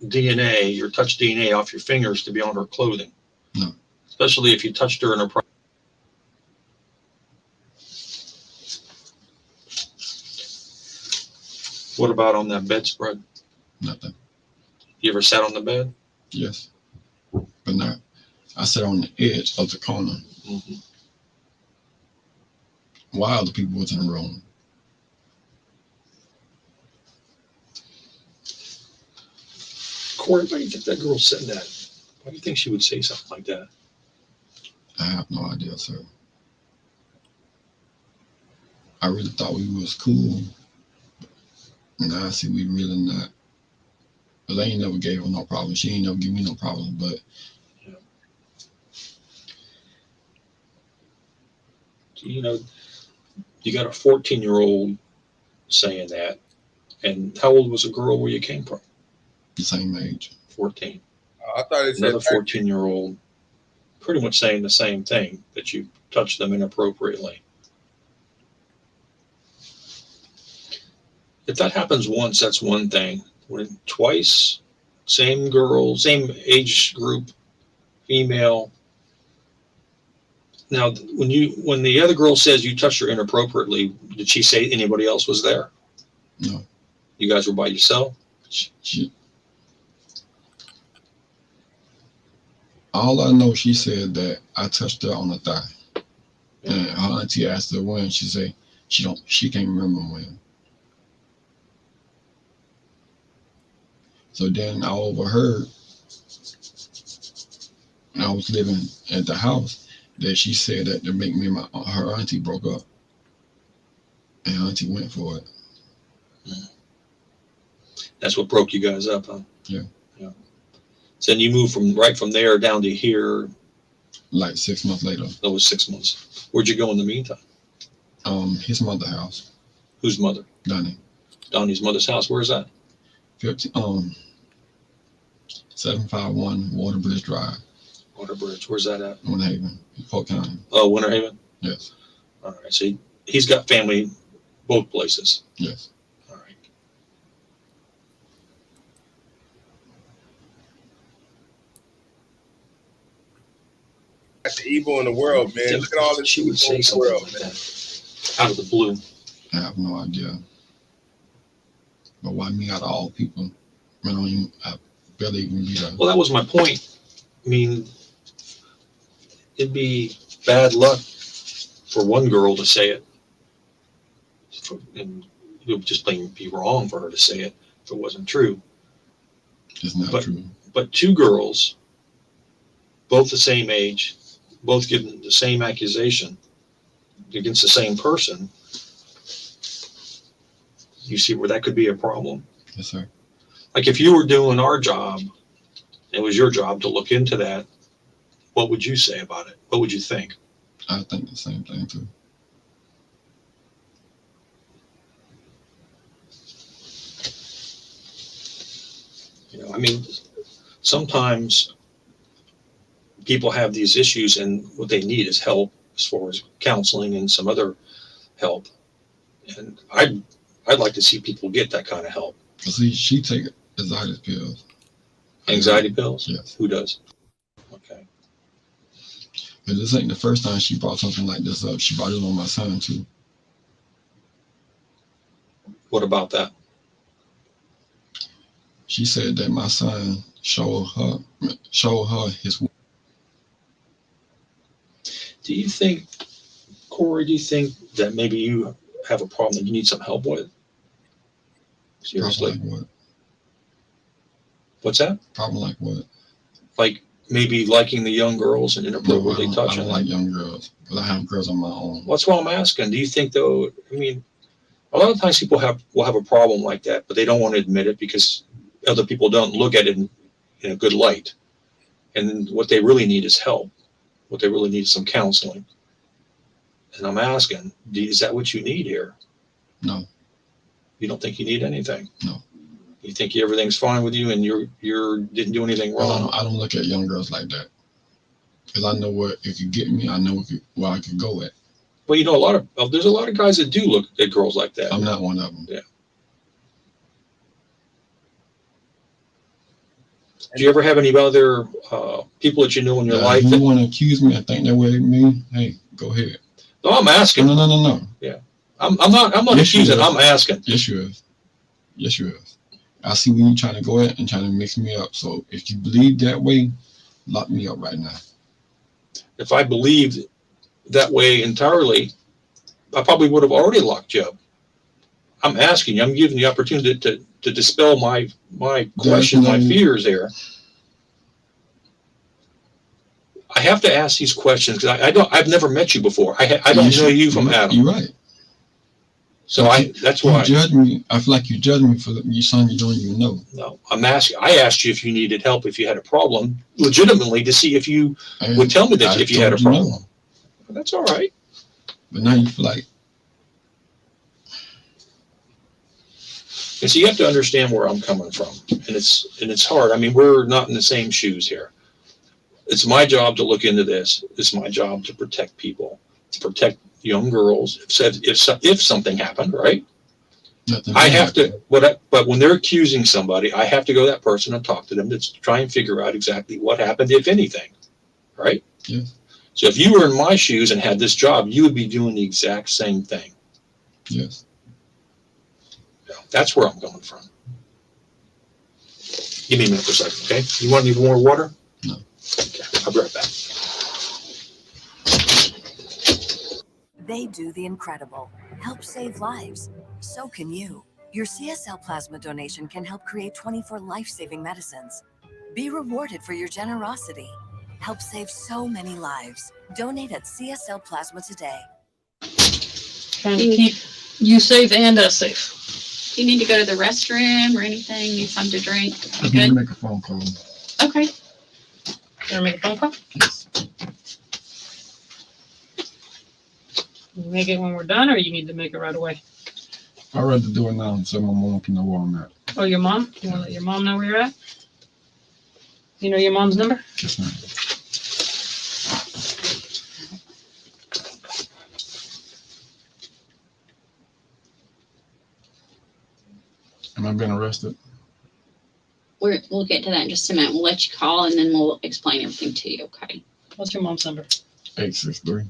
S4: DNA, your touch DNA off your fingers to be on her clothing?
S3: No.
S4: Especially if you touched her in her private. What about on that bedspread?
S3: Nothing.
S4: You ever sat on the bed?
S3: Yes. But not. I sat on the edge of the corner
S4: Mm-hmm.
S3: while the people was in the room.
S4: Corey, why do you think that girl said that? Why do you think she would say something like that?
S3: I have no idea, sir. I really thought we was cool. Now I see we really not. But they ain't never gave her no problem. She ain't never give me no problem. But
S4: You know, you got a 14-year-old saying that. And how old was the girl where you came from?
S3: the same age.
S4: 14.
S1: I thought it said
S4: Another 14-year-old pretty much saying the same thing, that you touched them inappropriately. If that happens once, that's one thing. When twice, same girl, same age group, female. Now, when the other girl says you touched her inappropriately, did she say anybody else was there?
S3: No.
S4: You guys were by yourself?
S3: All I know, she said that I touched her on the thigh. And her auntie asked her when. She said she can't remember when. So then I overheard, and I was living at the house, that she said that to make me and her auntie broke up. And her auntie went for it.
S4: That's what broke you guys up, huh?
S3: Yeah.
S4: So then you moved from there down to here.
S3: Like 6 months later.
S4: That was 6 months. Where'd you go in the meantime?
S3: His mother's house.
S4: Whose mother?
S3: Donnie.
S4: Donnie's mother's house. Where's that?
S3: 751 Waterbridge Drive.
S4: Waterbridge. Where's that at?
S3: Winter Haven, Polk County.
S4: Oh, Winter Haven?
S3: Yes.
S4: All right. So he's got family both places.
S3: Yes.
S4: All right.
S1: That's the evil in the world, man. Look at all the
S4: she would say
S1: evil in the
S4: something
S1: world,
S4: like
S1: man.
S4: that out of the blue.
S3: I have no idea. But why me out of all people? I barely even be there.
S4: Well, that was my point. I mean, it'd be bad luck for one girl to say it, and it would just be wrong for her to say it if it wasn't true.
S3: It's not true.
S4: But two girls, both the same age, both given the same accusation against the same person, you see where that could be a problem.
S3: Yes, sir.
S4: Like if you were doing our job, it was your job to look into that, what would you say about it? What would you think?
S3: I think the same thing too.
S4: I mean, sometimes people have these issues and what they need is help as far as counseling and some other help. And I'd like to see people get that kind of help.
S3: See, she take anxiety pills.
S4: Anxiety pills?
S3: Yes.
S4: Who does? Okay.
S3: But this ain't the first time she brought something like this up. She brought it on my son too.
S4: What about that?
S3: She said that my son showed her his.
S4: Do you think, Corey, that maybe you have a problem that you need some help with? Seriously?
S3: Problem like what?
S4: What's that?
S3: Problem like what?
S4: Like maybe liking the young girls and inappropriately touching
S3: I don't like young girls, but I have girls on my own.
S4: That's why I'm asking. Do you think, though, I mean, a lot of times people will have a problem like that, but they don't want to admit it because other people don't look at it in a good light. And what they really need is help. What they really need is some counseling. And I'm asking, is that what you need here?
S3: No.
S4: You don't think you need anything?
S3: No.
S4: You think everything's fine with you and you didn't do anything wrong?
S3: I don't look at young girls like that. Because I know where it could get me. I know where I could go at.
S4: Well, there's a lot of guys that do look at girls like that.
S3: I'm not one of them.
S4: Yeah. Do you ever have any other people that you know in your life?
S3: If you want to accuse me and think that way of me, hey, go ahead.
S4: No, I'm asking.
S3: No.
S4: Yeah. I'm not
S3: Yes,
S4: accusing. I'm asking.
S3: Yes, you is. Yes, you have. I see when you trying to go ahead and trying to mix me up. So if you believe that way, lock me up right now.
S4: If I believed that way entirely, I probably would have already locked you up. I'm asking you, I'm giving you the opportunity to dispel my questions, my fears there. I have to ask these questions because I've never met you before. I don't know you from Adam.
S3: You're right.
S4: So that's why
S3: you judge me. I feel like you judge me for your son you don't even know.
S4: No, I asked you if you needed help, if you had a problem, legitimately, to see if you would tell me that if you had a problem. No. That's all right.
S3: But now you feel like.
S4: And so you have to understand where I'm coming from, and it's hard. I mean, we're not in the same shoes here. It's my job to look into this. It's my job to protect people, to protect young girls. If something happened, right? I have to, but when they're accusing somebody, I have to go to that person and talk to them to try and figure out exactly what happened, if anything, right?
S3: Yes.
S4: So if you were in my shoes and had this job, you would be doing the exact same thing.
S3: Yes.
S4: Yeah, that's where I'm coming from. Give me a minute for a second, okay? You want any more water?
S3: No.
S4: Okay, I'll be right back.
S9: They do the incredible, help save lives. So can you. Your CSL plasma donation can help create 24 life-saving medicines. Be rewarded for your generosity. Help save so many lives. Donate at CSL Plasma today.
S5: Trying to keep you safe and us safe.
S6: You need to go to the restroom or anything? Need something to drink?
S3: I need to make a phone call.
S6: Okay.
S5: You want to make a phone call?
S3: Yes.
S5: You make it when we're done, or you need to make it right away?
S3: I'd rather do it now so my mom can know where I'm at.
S5: Oh, your mom? You want to let your mom know where you're at? You know your mom's number?
S3: Yes, ma'am. Am I being arrested?
S6: We'll get to that in just a minute. We'll let you call and then we'll explain everything to you, okay?
S5: What's your mom's number?
S3: 863.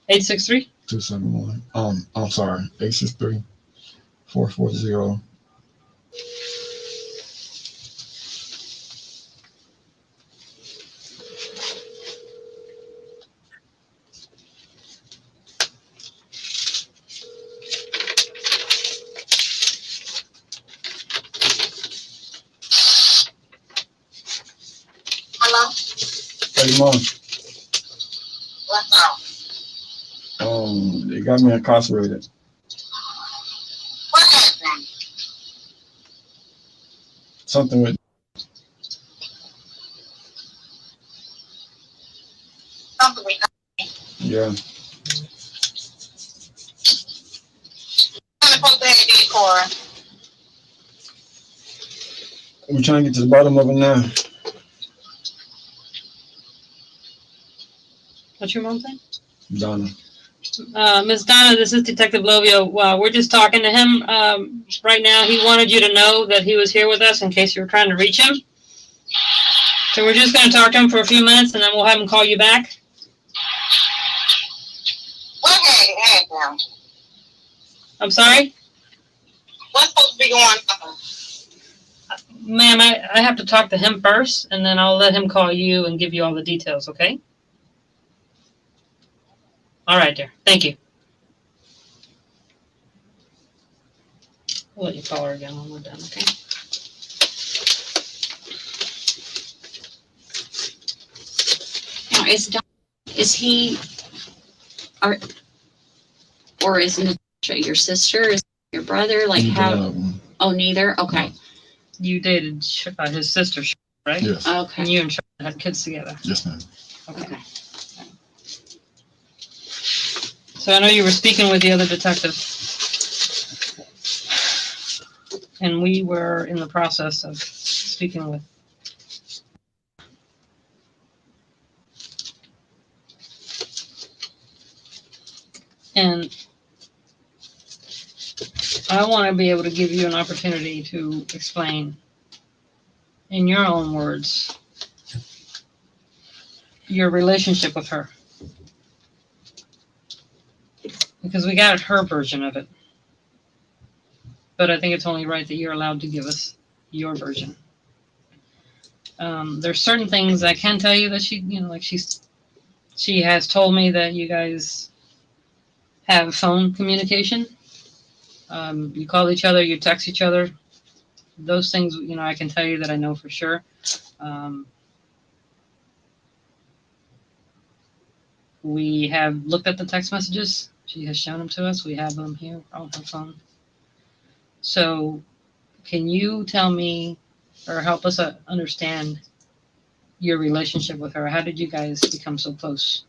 S5: 863?
S3: 271. I'm sorry. 863 440.
S10: Hello?
S3: Hey, Mom.
S10: What's up?
S3: They got me incarcerated.
S10: What happened?
S3: Something with.
S10: Something with
S3: Yeah.
S10: the post that did, Cora.
S3: We're trying to get to the bottom of it now.
S5: What's your mom's name?
S3: Donna.
S5: Miss Donna, this is Detective Lovio. We're just talking to him right now. He wanted you to know that he was here with us in case you were trying to reach him. So we're just going to talk to him for a few minutes, and then we'll have him call you back.
S10: What happened?
S5: I'm sorry?
S10: What's supposed to be going on?
S5: Ma'am, I have to talk to him first, and then I'll let him call you and give you all the details, okay? All right, dear. Thank you. I'll let you call her again when we're done, okay?
S6: Now, is he, or is Natasha your sister? Is your brother? Like how? Oh, neither? Okay.
S5: You dated his sister, right?
S3: Yes.
S6: Okay.
S5: And you and Charlotte had kids together.
S3: Yes, ma'am.
S6: Okay.
S5: So I know you were speaking with the other detective. And we were in the process of speaking with. And I want to be able to give you an opportunity to explain in your own words your relationship with her. Because we got her version of it. but I think it's only right that you're allowed to give us your version. There's certain things I can tell you that she has told me that you guys have phone communication. You call each other, you text each other. Those things, I can tell you that I know for sure. We have looked at the text messages. She has shown them to us. We have them here on her phone. So can you tell me or help us understand your relationship with her? How did you guys become so close?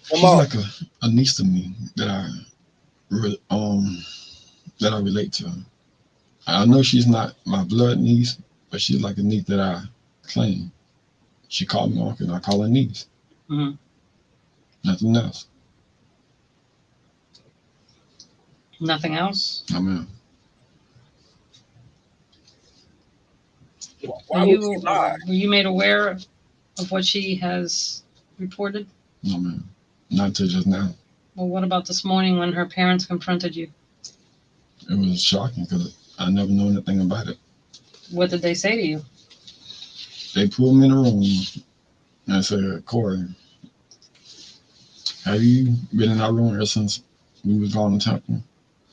S3: She's like a niece to me that I relate to. I know she's not my blood niece, but she's like a niece that I claim. She called me uncle, and I call her niece.
S5: Mm-hmm.
S3: Nothing else.
S5: Nothing else?
S3: I mean,
S1: Why would she lie?
S5: Were you made aware of what she has reported?
S3: no, man. Not until just now.
S5: Well, what about this morning when her parents confronted you?
S3: It was shocking because I never knew anything about it.
S5: What did they say to you?
S3: They pulled me in the room and said, Corey, have you been in our room ever since we was going to Temple?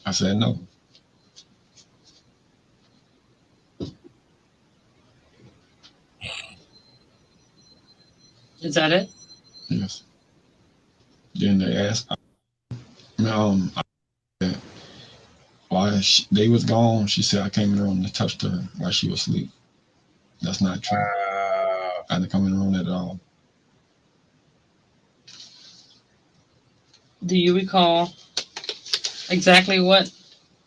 S3: I said, no.
S5: Is that it?
S3: Yes. Then they asked, while they was gone, she said I came in the room and touched her while she was asleep. That's not true. I didn't come in the room at all.
S5: Do you recall exactly what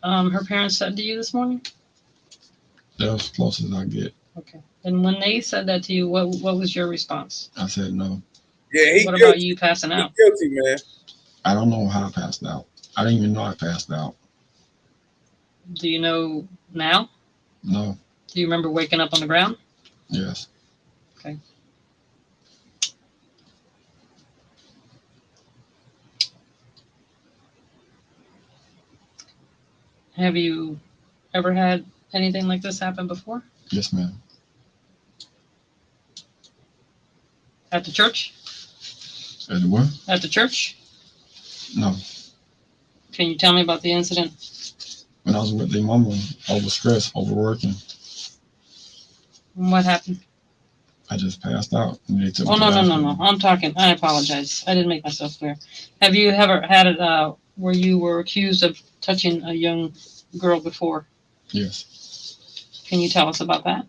S5: her parents said to you this morning?
S3: That was as close as I get.
S5: Okay. And when they said that to you, what was your response?
S3: I said no.
S1: Yeah,
S5: What about you passing out?
S1: He's guilty, man.
S3: I don't know how I passed out. I didn't even know I passed out.
S5: Do you know now?
S3: No.
S5: Do you remember waking up on the ground?
S3: Yes.
S5: Okay. Have you ever had anything like this happen before?
S3: Yes, ma'am.
S5: At the church?
S3: At the what?
S5: At the church?
S3: No.
S5: Can you tell me about the incident?
S3: When I was with their mama, overstressed, overworking,
S5: What happened?
S3: I just passed out. And they took me
S5: Oh,
S3: to
S5: no,
S3: the
S5: no,
S3: hospital.
S5: no. I'm talking. I apologize. I didn't make myself clear. Have you ever had it where you were accused of touching a young girl before?
S3: Yes.
S5: Can you tell us about that?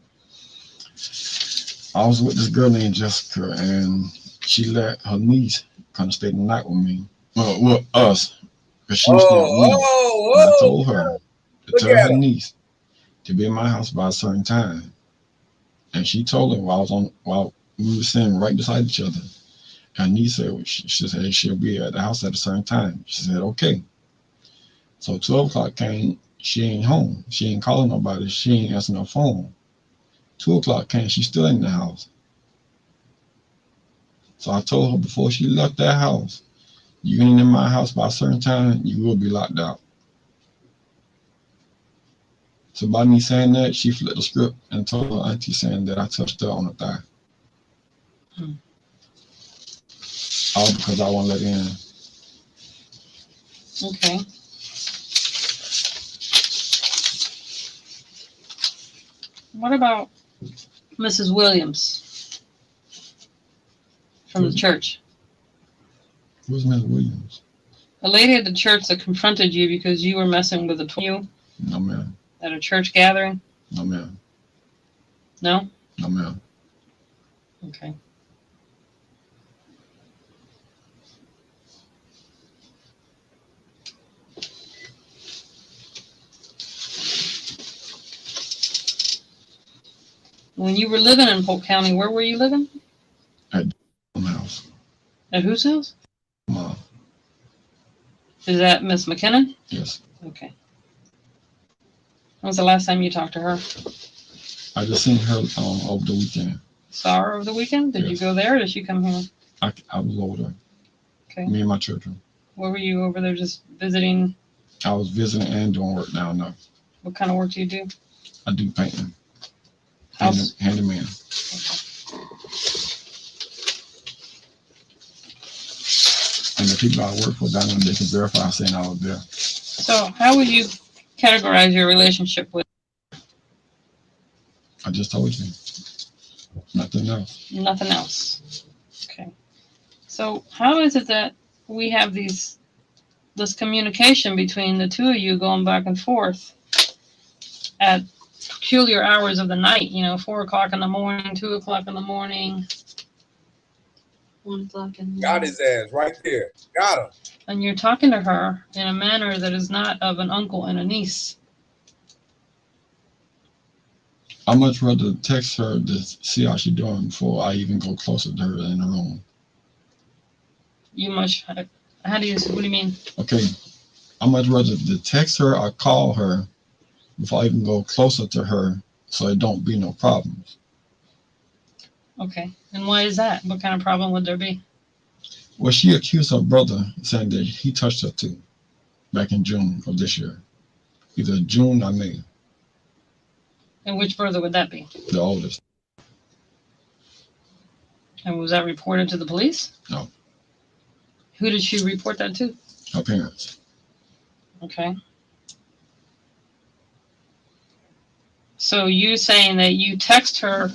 S3: I was with this girl named Jessica, and she let her niece come to stay the night with me. Well, us. Because she was staying with me. And I told her to tell her niece to be in my house by a certain time. And she told her while we were sitting right beside each other. And niece said, she said she'll be at the house at a certain time. She said, okay. So 12 o'clock came, she ain't home. She ain't calling nobody. She ain't answering her phone. 2 o'clock came, she's still in the house. So I told her before she left that house, you ain't in my house by a certain time, you will be locked out. So by me saying that, she flipped the script and told her auntie saying that I touched her on the thigh. All because I won't let her in.
S5: Okay. What about Mrs. Williams from the church?
S3: Who's Miss Williams?
S5: A lady at the church that confronted you because you were messing with a 12-year-old
S3: No, ma'am.
S5: at a church gathering?
S3: No, ma'am.
S5: No?
S3: No, ma'am.
S5: Okay. When you were living in Polk County, where were you living?
S3: At the house.
S5: At whose house?
S3: Mom.
S5: Is that Miss McKinnon?
S3: Yes.
S5: Okay. When was the last time you talked to her?
S3: I just seen her over the weekend.
S5: Saw her over the weekend? Did you go there or did she come here?
S3: I was over there.
S5: Okay.
S3: Me and my children.
S5: Where were you over there just visiting
S3: I was visiting and doing work down there.
S5: What kind of work do you do?
S3: I do painting.
S5: House?
S3: Handyman. And the people I work for down there, they can verify saying I was there.
S5: So how would you categorize your relationship with?
S3: I just told you. Nothing else.
S5: Nothing else. Okay. So how is it that we have this communication between the two of you going back and forth at peculiar hours of the night? 4 o'clock in the morning, 2 o'clock in the morning.
S6: 1 o'clock in the
S1: Got
S6: morning.
S1: his ass right there. Got him.
S5: And you're talking to her in a manner that is not of an uncle and a niece.
S3: I much rather text her to see how she's doing before I even go closer to her in the room.
S5: What do you mean?
S3: Okay. I much rather to text her or call her before I even go closer to her so it don't be no problems.
S5: Okay. And why is that? What kind of problem would there be?
S3: Well, she accused her brother saying that he touched her too back in June of this year. Either June or May.
S5: And which brother would that be?
S3: The oldest.
S5: And was that reported to the police?
S3: No.
S5: Who did she report that to?
S3: Her parents.
S5: Okay. So you saying that you text her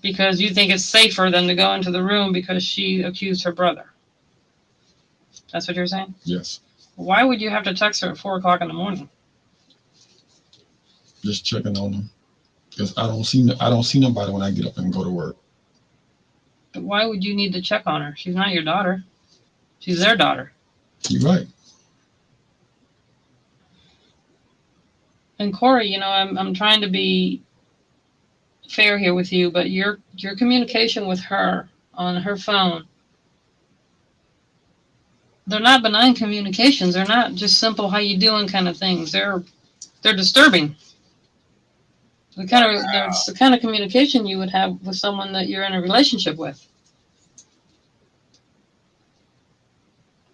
S5: because you think it's safer than to go into the room because she accused her brother. That's what you're saying?
S3: Yes.
S5: Why would you have to text her at 4 o'clock in the morning?
S3: Just checking on them. Because I don't see nobody when I get up and go to work.
S5: Why would you need to check on her? She's not your daughter. She's their daughter.
S3: You're right.
S5: And Corey, I'm trying to be fair here with you, but your communication with her on her phone, they're not benign communications. They're not just simple "how you doing" kind of things. They're disturbing. That's the kind of communication you would have with someone that you're in a relationship with.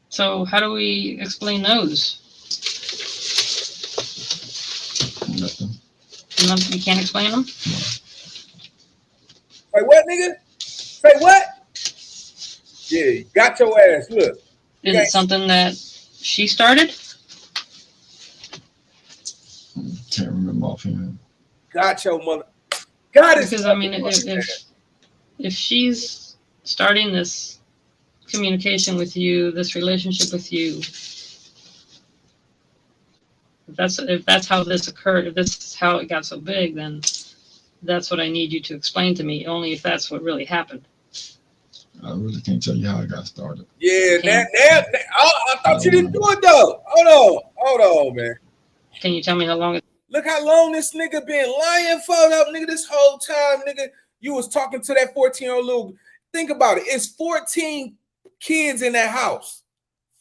S5: So how do we explain those?
S3: Nothing.
S5: You can't explain them?
S3: No.
S1: Say what, nigga? Say what? Yeah, you got your ass. Look.
S5: Is it something that she started?
S3: Can't remember offhand.
S1: Got your mother. Got it.
S5: Because I mean, if she's starting this communication with you, this relationship with you, if that's how this occurred, if this is how it got so big, then that's what I need you to explain to me. Only if that's what really happened.
S3: I really can't tell you how it got started.
S1: Yeah, I thought you didn't do it though. Hold on, man.
S5: Can you tell me how long?
S1: Look how long this nigga been lying for up, nigga. This whole time, nigga, you was talking to that 14-year-old little. Think about it. It's 14 kids in that house.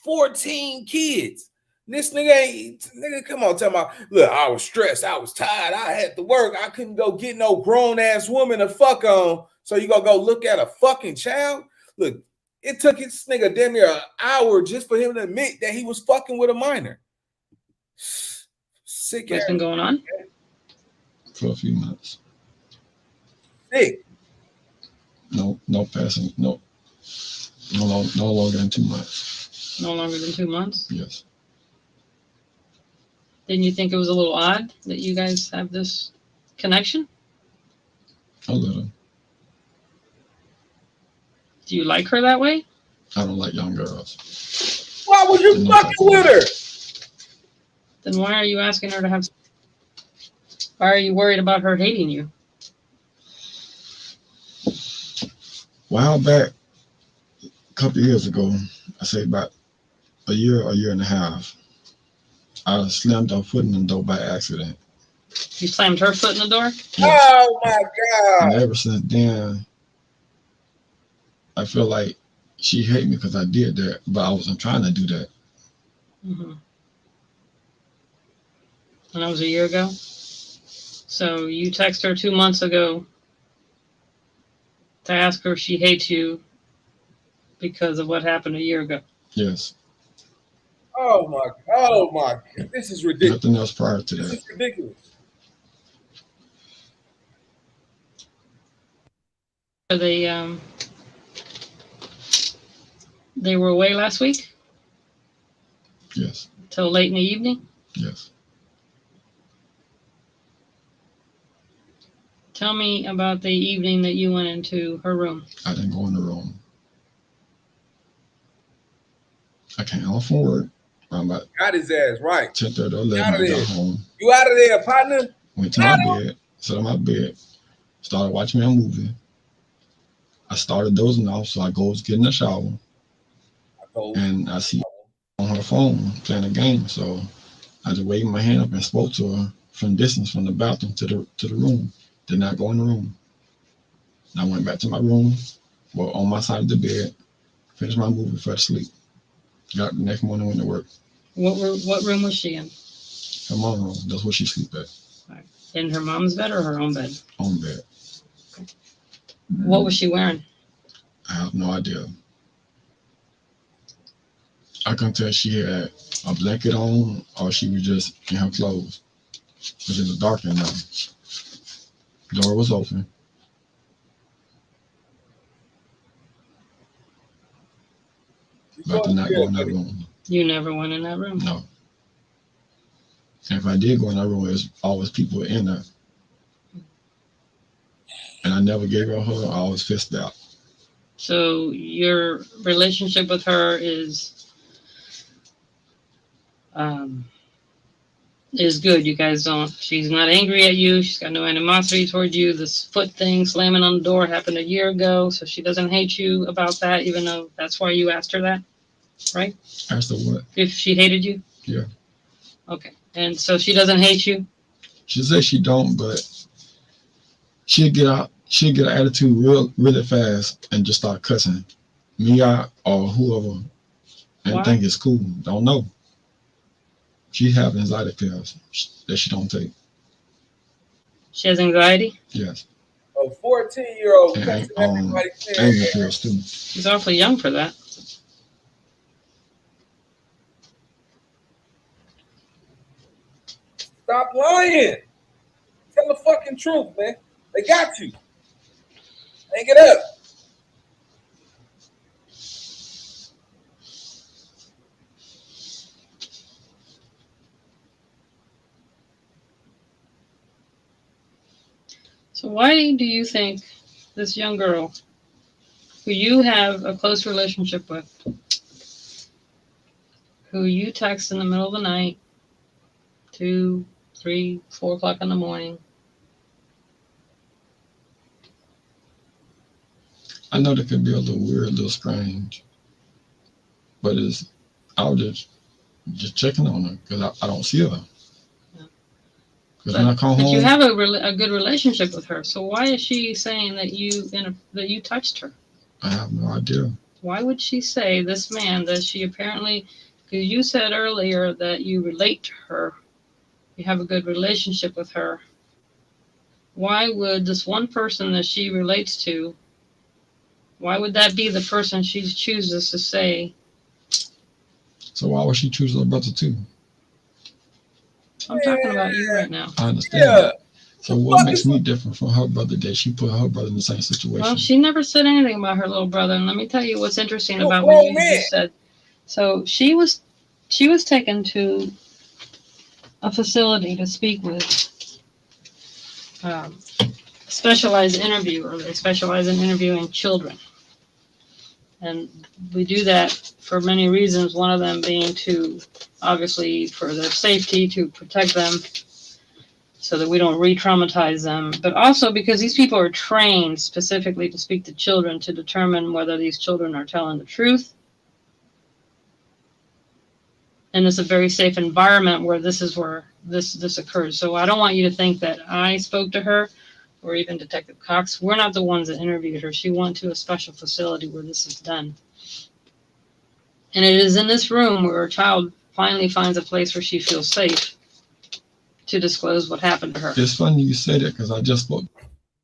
S1: 14 kids. This nigga, come on, tell me. Look, I was stressed. I was tired. I had to work. I couldn't go get no grown-ass woman to fuck on. So you gonna go look at a fucking child? Look, it took this nigga damn near an hour just for him to admit that he was fucking with a minor. Sick.
S5: What's been going on?
S3: For a few months.
S1: Sick.
S3: No passing. No longer than 2 months.
S5: No longer than 2 months?
S3: Yes.
S5: Didn't you think it was a little odd that you guys have this connection?
S3: A little.
S5: Do you like her that way?
S3: I don't like young girls.
S1: Why would you fucking with her?
S5: Then why are you asking her to have? Why are you worried about her hating you?
S3: A while back, a couple of years ago, I say about a year and a half, I slammed her foot in the door by accident.
S5: You slammed her foot in the door?
S3: Yes.
S1: Oh my God.
S3: And ever since then, I feel like she hated me because I did that, but I wasn't trying to do that.
S5: Mm-hmm. And that was a year ago? So you text her 2 months ago to ask her if she hates you because of what happened a year ago.
S3: Yes.
S1: Oh my! This is ridiculous.
S3: Nothing else prior to
S1: This
S3: that.
S1: is ridiculous.
S5: So they were away last week
S3: Yes,
S5: till late in the evening.
S3: yes.
S5: Tell me about the evening that you went into her room.
S3: I didn't go in the room. I came home from work. I'm about
S1: Got his ass right.
S3: 10:30 or 11.
S1: Out of
S3: I
S1: there.
S3: got home.
S1: You out of there, partner?
S3: Went to my bed. Sat on my bed. Started watching me a movie. I started dozing off, so I go get in the shower. And I see on her phone playing a game. So I just waved my hand up and spoke to her from distance from the bathroom to the room. Did not go in the room. I went back to my room, well, on my side of the bed, finished my movie, fell asleep. Got up the next morning, went to work.
S5: What room was she in?
S3: Her mom's room. That's where she sleep at.
S5: Right. In her mom's bed or her own bed?
S3: On bed.
S5: Okay. What was she wearing?
S3: I have no idea. I couldn't tell if she had a blanket on or she was just in her clothes. Because it was dark in there. Door was open. But I did not go in that room.
S5: You never went in that room?
S3: No. And if I did go in that room, there's always people in there. And I never gave her a hug. I always fist out.
S5: So your relationship with her is good. You guys don't. She's not angry at you. She's got no animosity toward you. This foot thing slamming on the door happened a year ago, so she doesn't hate you about that, even though that's why you asked her that, right?
S3: Asked her what?
S5: If she hated you?
S3: Yeah.
S5: Okay. And so she doesn't hate you?
S3: She says she don't, but she'll get an attitude really fast and just start cussing me out or whoever and
S5: Why?
S3: think it's cool. Don't know. She have anxiety pills that she don't take.
S5: She has anxiety?
S3: Yes.
S1: A 14-year-old
S3: And
S1: cussing everybody.
S3: anger pills too.
S5: She's awfully young for that.
S1: Stop lying. Tell the fucking truth, man. They got you. Hang it up.
S5: So why do you think this young girl, who you have a close relationship with, who you text in the middle of the night, 2, 3, 4 o'clock in the morning?
S3: I know that could be a little weird, a little strange, but I was just checking on her because I don't see her. Because when I come
S5: But
S3: home,
S5: you have a good relationship with her. So why is she saying that you touched her?
S3: I have no idea.
S5: Why would she say this man that she apparently? Because you said earlier that you relate to her, you have a good relationship with her. Why would this one person that she relates to? Why would that be the person she chooses to say?
S3: So why would she choose her brother too?
S5: I'm talking about you right now.
S3: I understand that. So what makes me different from her brother that she put her brother in the same situation?
S5: Well, she never said anything about her little brother. And let me tell you what's interesting about what you just said. So she was taken to a facility to speak with specialized interviewer. They specialize in interviewing children. And we do that for many reasons, one of them being to, obviously, for their safety, to protect them so that we don't re-traumatize them, but also because these people are trained specifically to speak to children to determine whether these children are telling the truth. And it's a very safe environment where this occurs. So I don't want you to think that I spoke to her or even Detective Cox. We're not the ones that interviewed her. She went to a special facility where this is done. And it is in this room where a child finally finds a place where she feels safe to disclose what happened to her.
S3: It's funny you say that because I just spoke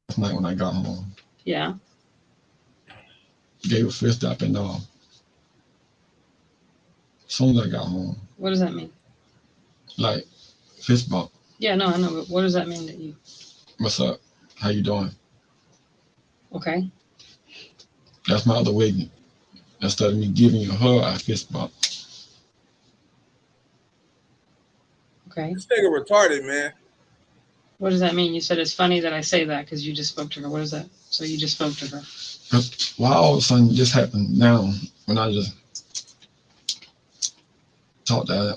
S3: last night when I got home.
S5: Yeah.
S3: Gave a fist up and all. soon as I got home,
S5: What does that mean?
S3: like fist bump.
S5: Yeah, no, I know, but what does that mean that you?
S3: What's up? How you doing?
S5: Okay.
S3: That's my other way. Instead of me giving you a hug, I fist bump.
S5: Okay.
S1: This nigga retarded, man.
S5: What does that mean? You said it's funny that I say that because you just spoke to her. What is that? So you just spoke to her.
S3: Why all of a sudden this happened now when I just talked to her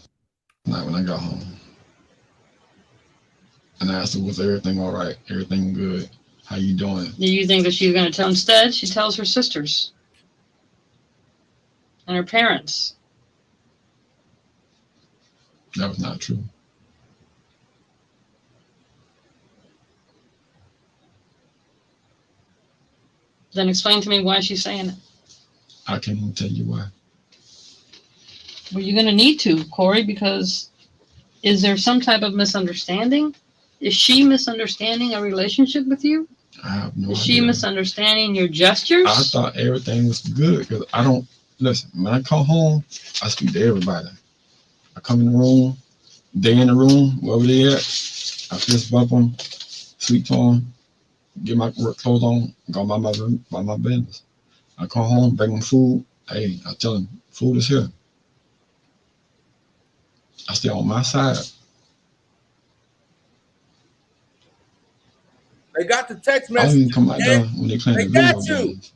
S3: night when I got home? And I asked her, was everything all right? Everything good? How you doing?
S5: Do you think that she's going to tell? Instead, she tells her sisters and her parents.
S3: That was not true.
S5: Then explain to me why she's saying it.
S3: I can't even tell you why.
S5: Well, you're going to need to, Corey, because is there some type of misunderstanding? Is she misunderstanding a relationship with you?
S3: I have no idea.
S5: Is she misunderstanding your gestures?
S3: I thought everything was good because I don't, listen, when I come home, I speak to everybody. I come in the room, they in the room, wherever they at, I fist bump them, speak to them, get my work clothes on, go by my business. I come home, bring them food. Hey, I tell them, food is here. I stay on my side.
S1: They got the text
S3: I don't
S1: message.
S3: even come out there when they playing the
S1: They
S3: video
S1: got you.
S3: games.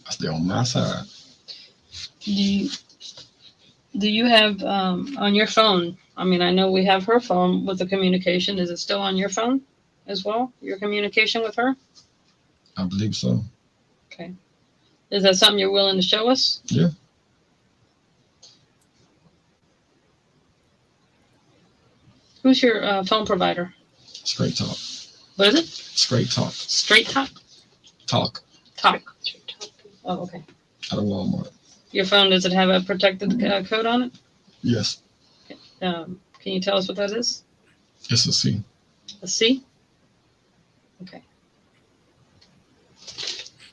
S3: I stay on my side.
S5: Do you have on your phone? I mean, I know we have her phone with the communication. Is it still on your phone as well? Your communication with her?
S3: I believe so.
S5: Okay. Is that something you're willing to show us?
S3: Yeah.
S5: Who's your phone provider?
S3: Straight talk.
S5: What is it?
S3: Straight talk.
S5: Straight Talk?
S3: Talk.
S5: Talk. Oh, okay.
S3: Out of Walmart.
S5: Your phone, does it have a protected code on it?
S3: Yes.
S5: Can you tell us what that is?
S3: It's a C.
S5: A C? Okay.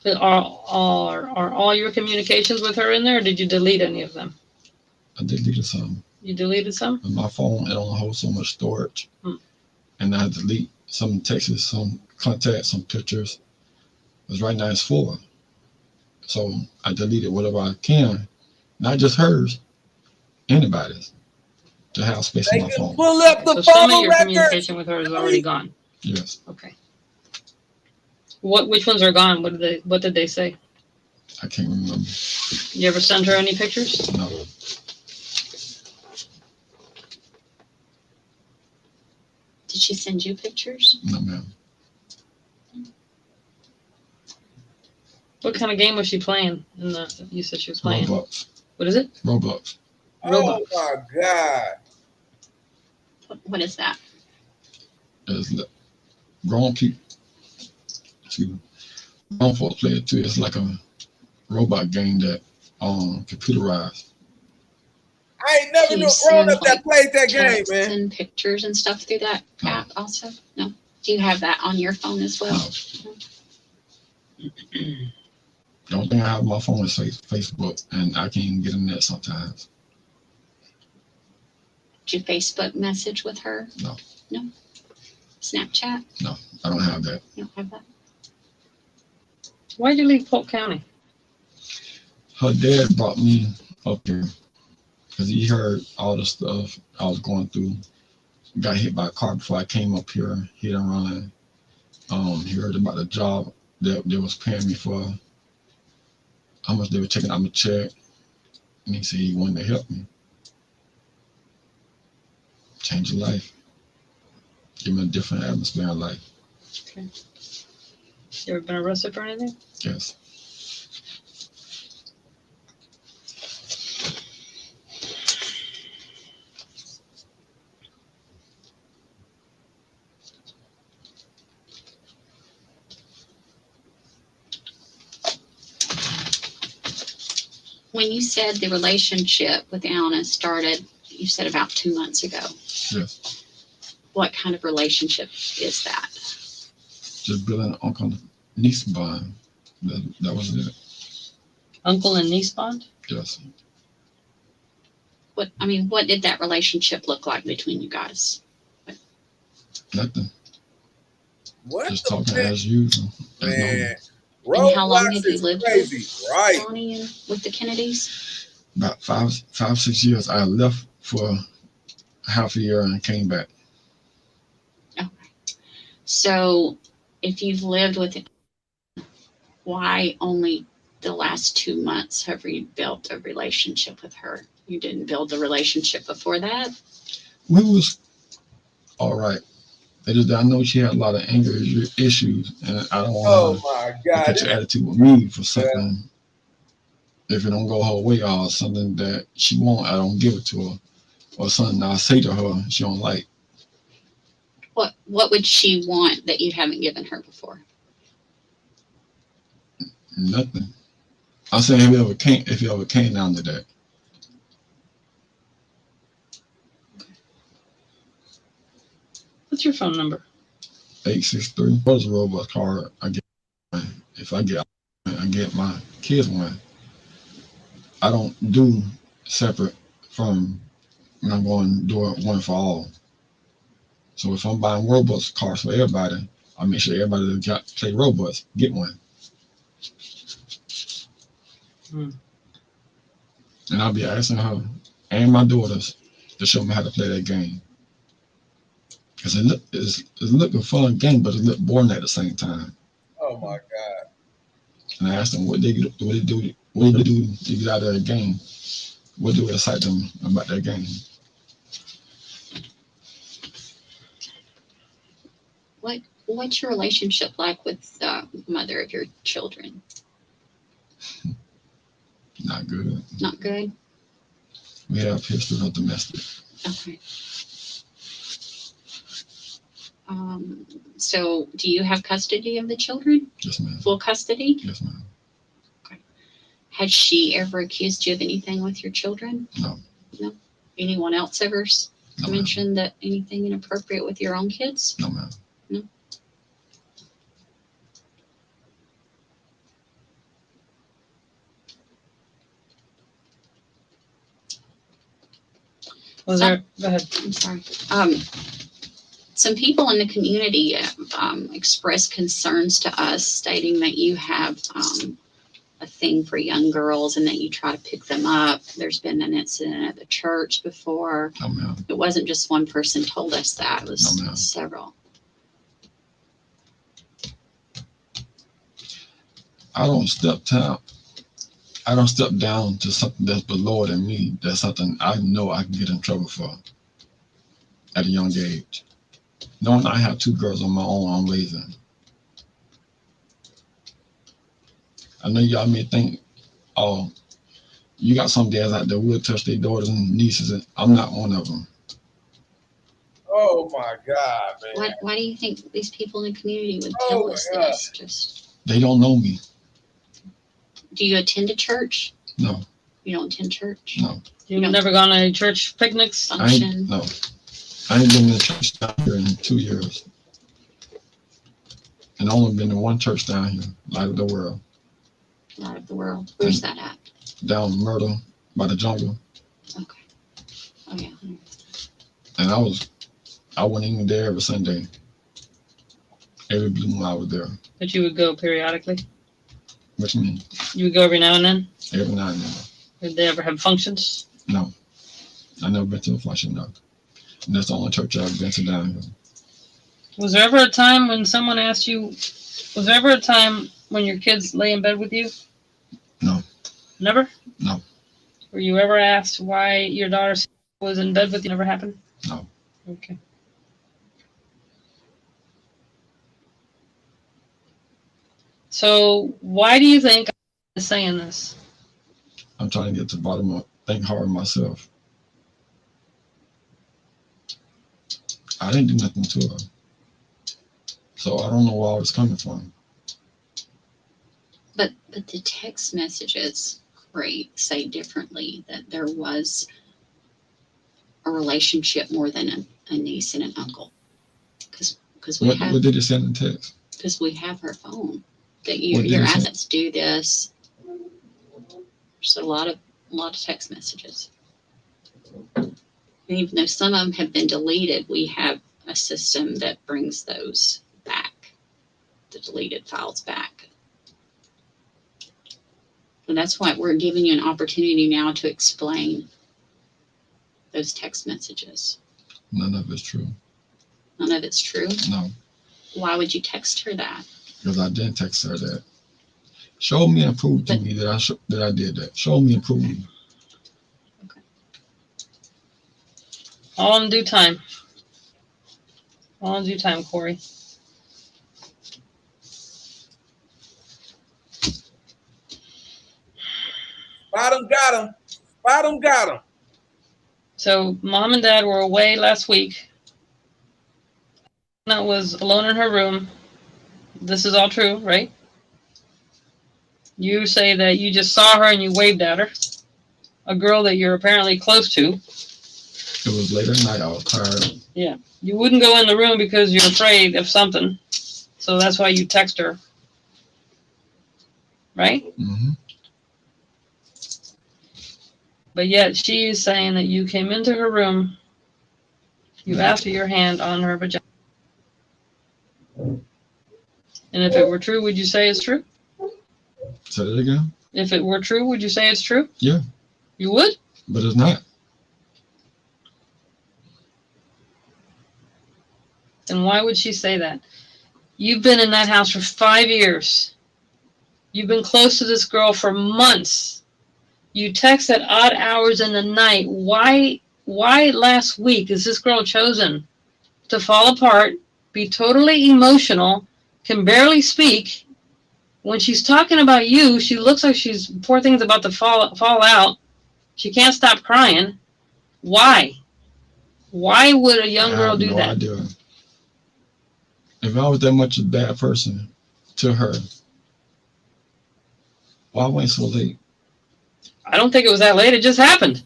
S5: So are all your communications with her in there, or did you delete any of them?
S3: I deleted some.
S5: You deleted some?
S3: On my phone, it only holds so much storage. And I delete some texts, some contacts, some pictures. Because right now it's full. So I deleted whatever I can, not just hers, anybody's, to have space on my phone.
S1: Pull up the
S5: So some
S1: phone
S5: of your
S1: records.
S5: communication with her is already gone.
S3: Yes.
S5: Okay. Which ones are gone? What did they say?
S3: I can't remember.
S5: You ever send her any pictures?
S3: No.
S6: Did she send you pictures?
S3: No, ma'am.
S5: What kind of game was she playing? You said she was playing.
S3: Roblox.
S5: What is it?
S3: Roblox.
S5: Roblox.
S1: Oh my God.
S6: What is that?
S3: It's grown people. Excuse me. Grown folks play it too. It's like a robot game that computerized.
S1: I ain't never
S6: Can
S1: knew
S6: you
S1: a grown
S6: send,
S1: up that played that game,
S6: texts
S1: man.
S6: and pictures and stuff through that
S3: No.
S6: app also? No. Do you have that on your phone as well?
S3: No. The only thing I have on my phone is Facebook, and I can't even get in there sometimes.
S6: Did you Facebook message with her?
S3: No.
S6: No. Snapchat?
S3: No, I don't have that.
S6: You don't have that?
S5: Why'd you leave Polk County?
S3: Her dad brought me up here because he heard all the stuff I was going through. Got hit by a car before I came up here, hit and run. He heard about the job that they was paying me for, how much they were taking out my check, and he said he wanted to help me. Change your life. Give me a different atmosphere in life.
S5: Okay. You ever been arrested for anything?
S3: Yes.
S6: When you said the relationship with Anna started, you said about 2 months ago.
S3: Yes.
S6: What kind of relationship is that?
S3: Just building an uncle and niece bond. That was it.
S5: Uncle and niece bond?
S3: Yes.
S6: What did that relationship look like between you guys?
S3: Nothing.
S1: What
S3: Just
S1: the
S3: talking
S1: man?
S3: as usual. As normal.
S1: Man,
S6: And how long
S1: roadblocks
S6: have you
S1: is
S6: lived
S1: crazy,
S6: with
S1: right?
S6: Bonnie and with the Kennedys?
S3: About 6 years. I left for half a year and came back.
S6: Okay. So if you've lived with it, why only the last 2 months have you built a relationship with her? You didn't build a relationship before that?
S3: We was all right. It is that I know she had a lot of anger issues, and I don't
S1: Oh
S3: want
S1: my
S3: her to
S1: God.
S3: catch an attitude with me for something. If it don't go her way, or something that she want, I don't give it to her, or something I say to her she don't like.
S6: What would she want that you haven't given her before?
S3: Nothing. I'm saying if you ever came down to that.
S5: What's your phone number?
S3: 863. What's a Roblox card? I get one. If I get my kids one. I don't do separate from when I'm going to do it one for all. So if I'm buying Roblox cards for everybody, I make sure everybody that got play Roblox get one. And I'll be asking her and my daughters to show me how to play that game. Because it's looking fun game, but it look boring at the same time.
S1: Oh my God.
S3: And I asked them what they do to get out of that game. What do excite them about that game?
S6: What's your relationship like with the mother of your children?
S3: Not good.
S6: Not good?
S3: We have history of domestic.
S6: Okay. So do you have custody of the children?
S3: Yes, ma'am.
S6: Full custody?
S3: Yes, ma'am.
S6: Okay. Has she ever accused you of anything with your children?
S3: No.
S6: No? Anyone else ever mentioned that anything inappropriate with your own kids?
S3: No, ma'am.
S6: No?
S5: Go ahead.
S6: I'm sorry. Some people in the community expressed concerns to us, stating that you have a thing for young girls and that you try to pick them up. There's been an incident at the church before.
S3: No, ma'am.
S6: It wasn't just one person told us that. It was
S3: No, ma'am.
S6: several.
S3: I don't step down to something that's below than me. That's something I know I can get in trouble for at a young age. Knowing I have 2 girls on my own, I'm raising. I know y'all may think, oh, you got some dads out there who will touch their daughters and nieces, and I'm not one of them.
S1: Oh my God, man.
S6: Why do you think these people in the community would tell us this?
S3: They don't know me.
S6: Do you attend a church?
S3: No.
S6: You don't attend church?
S3: No.
S5: You've never gone to any church picnics?
S6: Function?
S3: No. I ain't been in church down here in 2 years. And only been to one church down here, Light of the World.
S6: Light of the World. Where's that at?
S3: Down Myrtle by the jungle.
S6: Okay. Oh yeah.
S3: And I went in there every Sunday. Every blue moon I was there.
S5: But you would go periodically?
S3: What you mean?
S5: You would go every now and then?
S3: Every now and then.
S5: Did they ever have functions?
S3: No. I never been to a function, no. And that's the only church I've been to down here.
S5: Was there ever a time when someone asked you, was there ever a time when your kids lay in bed with you?
S3: No.
S5: Never?
S3: No.
S5: Were you ever asked why your daughter was in bed with you? Never happened?
S3: No.
S5: Okay. So why do you think I'm saying this?
S3: I'm trying to get to the bottom of think hard myself. I didn't do nothing to her. So I don't know where I was coming from.
S6: But the text messages, great, say differently that there was a relationship more than a niece and an uncle. Because we have.
S3: What did it send in text?
S6: Because we have her phone. That your assets do this. There's a lot of text messages. Even though some of them have been deleted, we have a system that brings those back, the deleted files back. And that's why we're giving you an opportunity now to explain those text messages.
S3: None of it's true.
S6: None of it's true.
S3: No,
S6: Why would you text her that?
S3: because I didn't text her that. Show me and prove to me that I did that. Show me and prove me.
S5: All in due time. All in due time, Corey.
S1: Bottom got him. Bottom got him.
S5: So mom and dad were away last week. Anna was alone in her room. This is all true, right? You say that you just saw her and you waved at her. A girl that you're apparently close to.
S3: It was late at night. I was tired.
S5: Yeah. You wouldn't go in the room because you're afraid of something. So that's why you text her. Right?
S3: Mm-hmm.
S5: But yet she is saying that you came into her room, you asked for your hand on her vagina. And if it were true, would you say it's true?
S3: Say that again?
S5: If it were true, would you say it's true?
S3: Yeah.
S5: You would?
S3: But it's not.
S5: Then why would she say that? You've been in that house for 5 years. You've been close to this girl for months. You text at odd hours in the night. Why last week is this girl chosen to fall apart, be totally emotional, can barely speak? When she's talking about you, she looks like she's, poor thing's about to fall out. She can't stop crying. Why? Why would a young girl do that?
S3: Idea. If I was that much a bad person to her, why wait so late?
S5: I don't think it was that late. It just happened.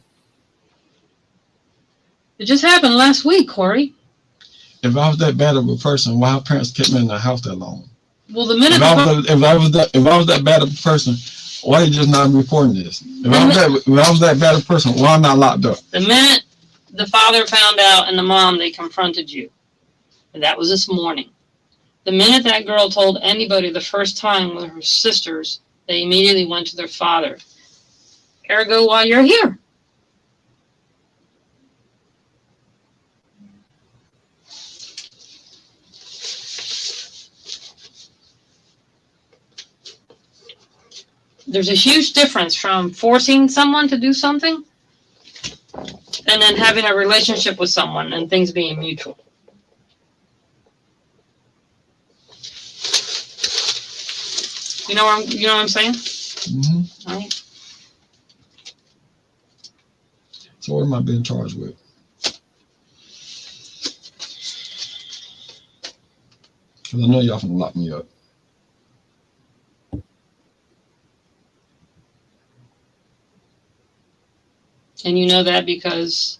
S5: It just happened last week, Corey.
S3: If I was that bad of a person, why her parents kept me in the house that long?
S5: Well, the minute
S3: if I was that bad of a person, why are you just not reporting this? If I was that bad of a person, why am I locked up?
S5: The minute the father found out and the mom, they confronted you. And that was this morning. The minute that girl told anybody the first time with her sisters, they immediately went to their father. Ergo, while you're here. There's a huge difference from forcing someone to do something and then having a relationship with someone and things being mutual. You know what I'm saying?
S3: Mm-hmm.
S5: All right.
S3: So what am I being charged with? Because I know y'all finna lock me up.
S5: And you know that because...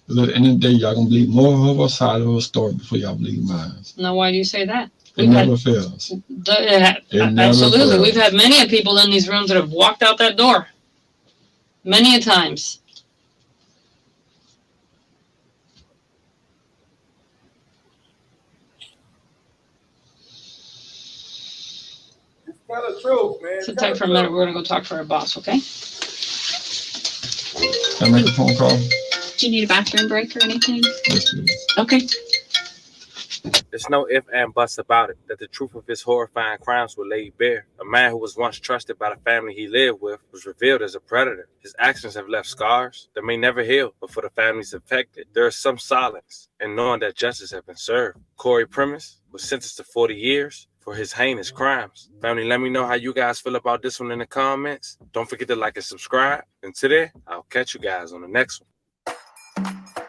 S3: Because at the end of the day, y'all gonna believe more of a side of a story before y'all believe mine.
S5: Now, why do you say that?
S3: It never fails.
S5: Absolutely.
S3: Fails.
S5: We've had many people in these rooms that have walked out that door. Many a times.
S1: Tell the truth, man.
S5: Sit tight for a minute. We're going to go talk to our boss, okay?
S3: Can I make a phone call?
S6: Do you need a bathroom break or anything?
S3: Yes, please.
S6: Okay.
S7: There's no ifs and buts about it that the truth of his horrifying crimes were laid bare. A man who was once trusted by the family he lived with was revealed as a predator. His actions have left scars that may never heal, but for the families affected, there is some solace in knowing that justice has been served. Corey Primus was sentenced to 40 years for his heinous crimes. Family, let me know how you guys feel about this one in the comments. Don't forget to like and subscribe. And today, I'll catch you guys on the next one.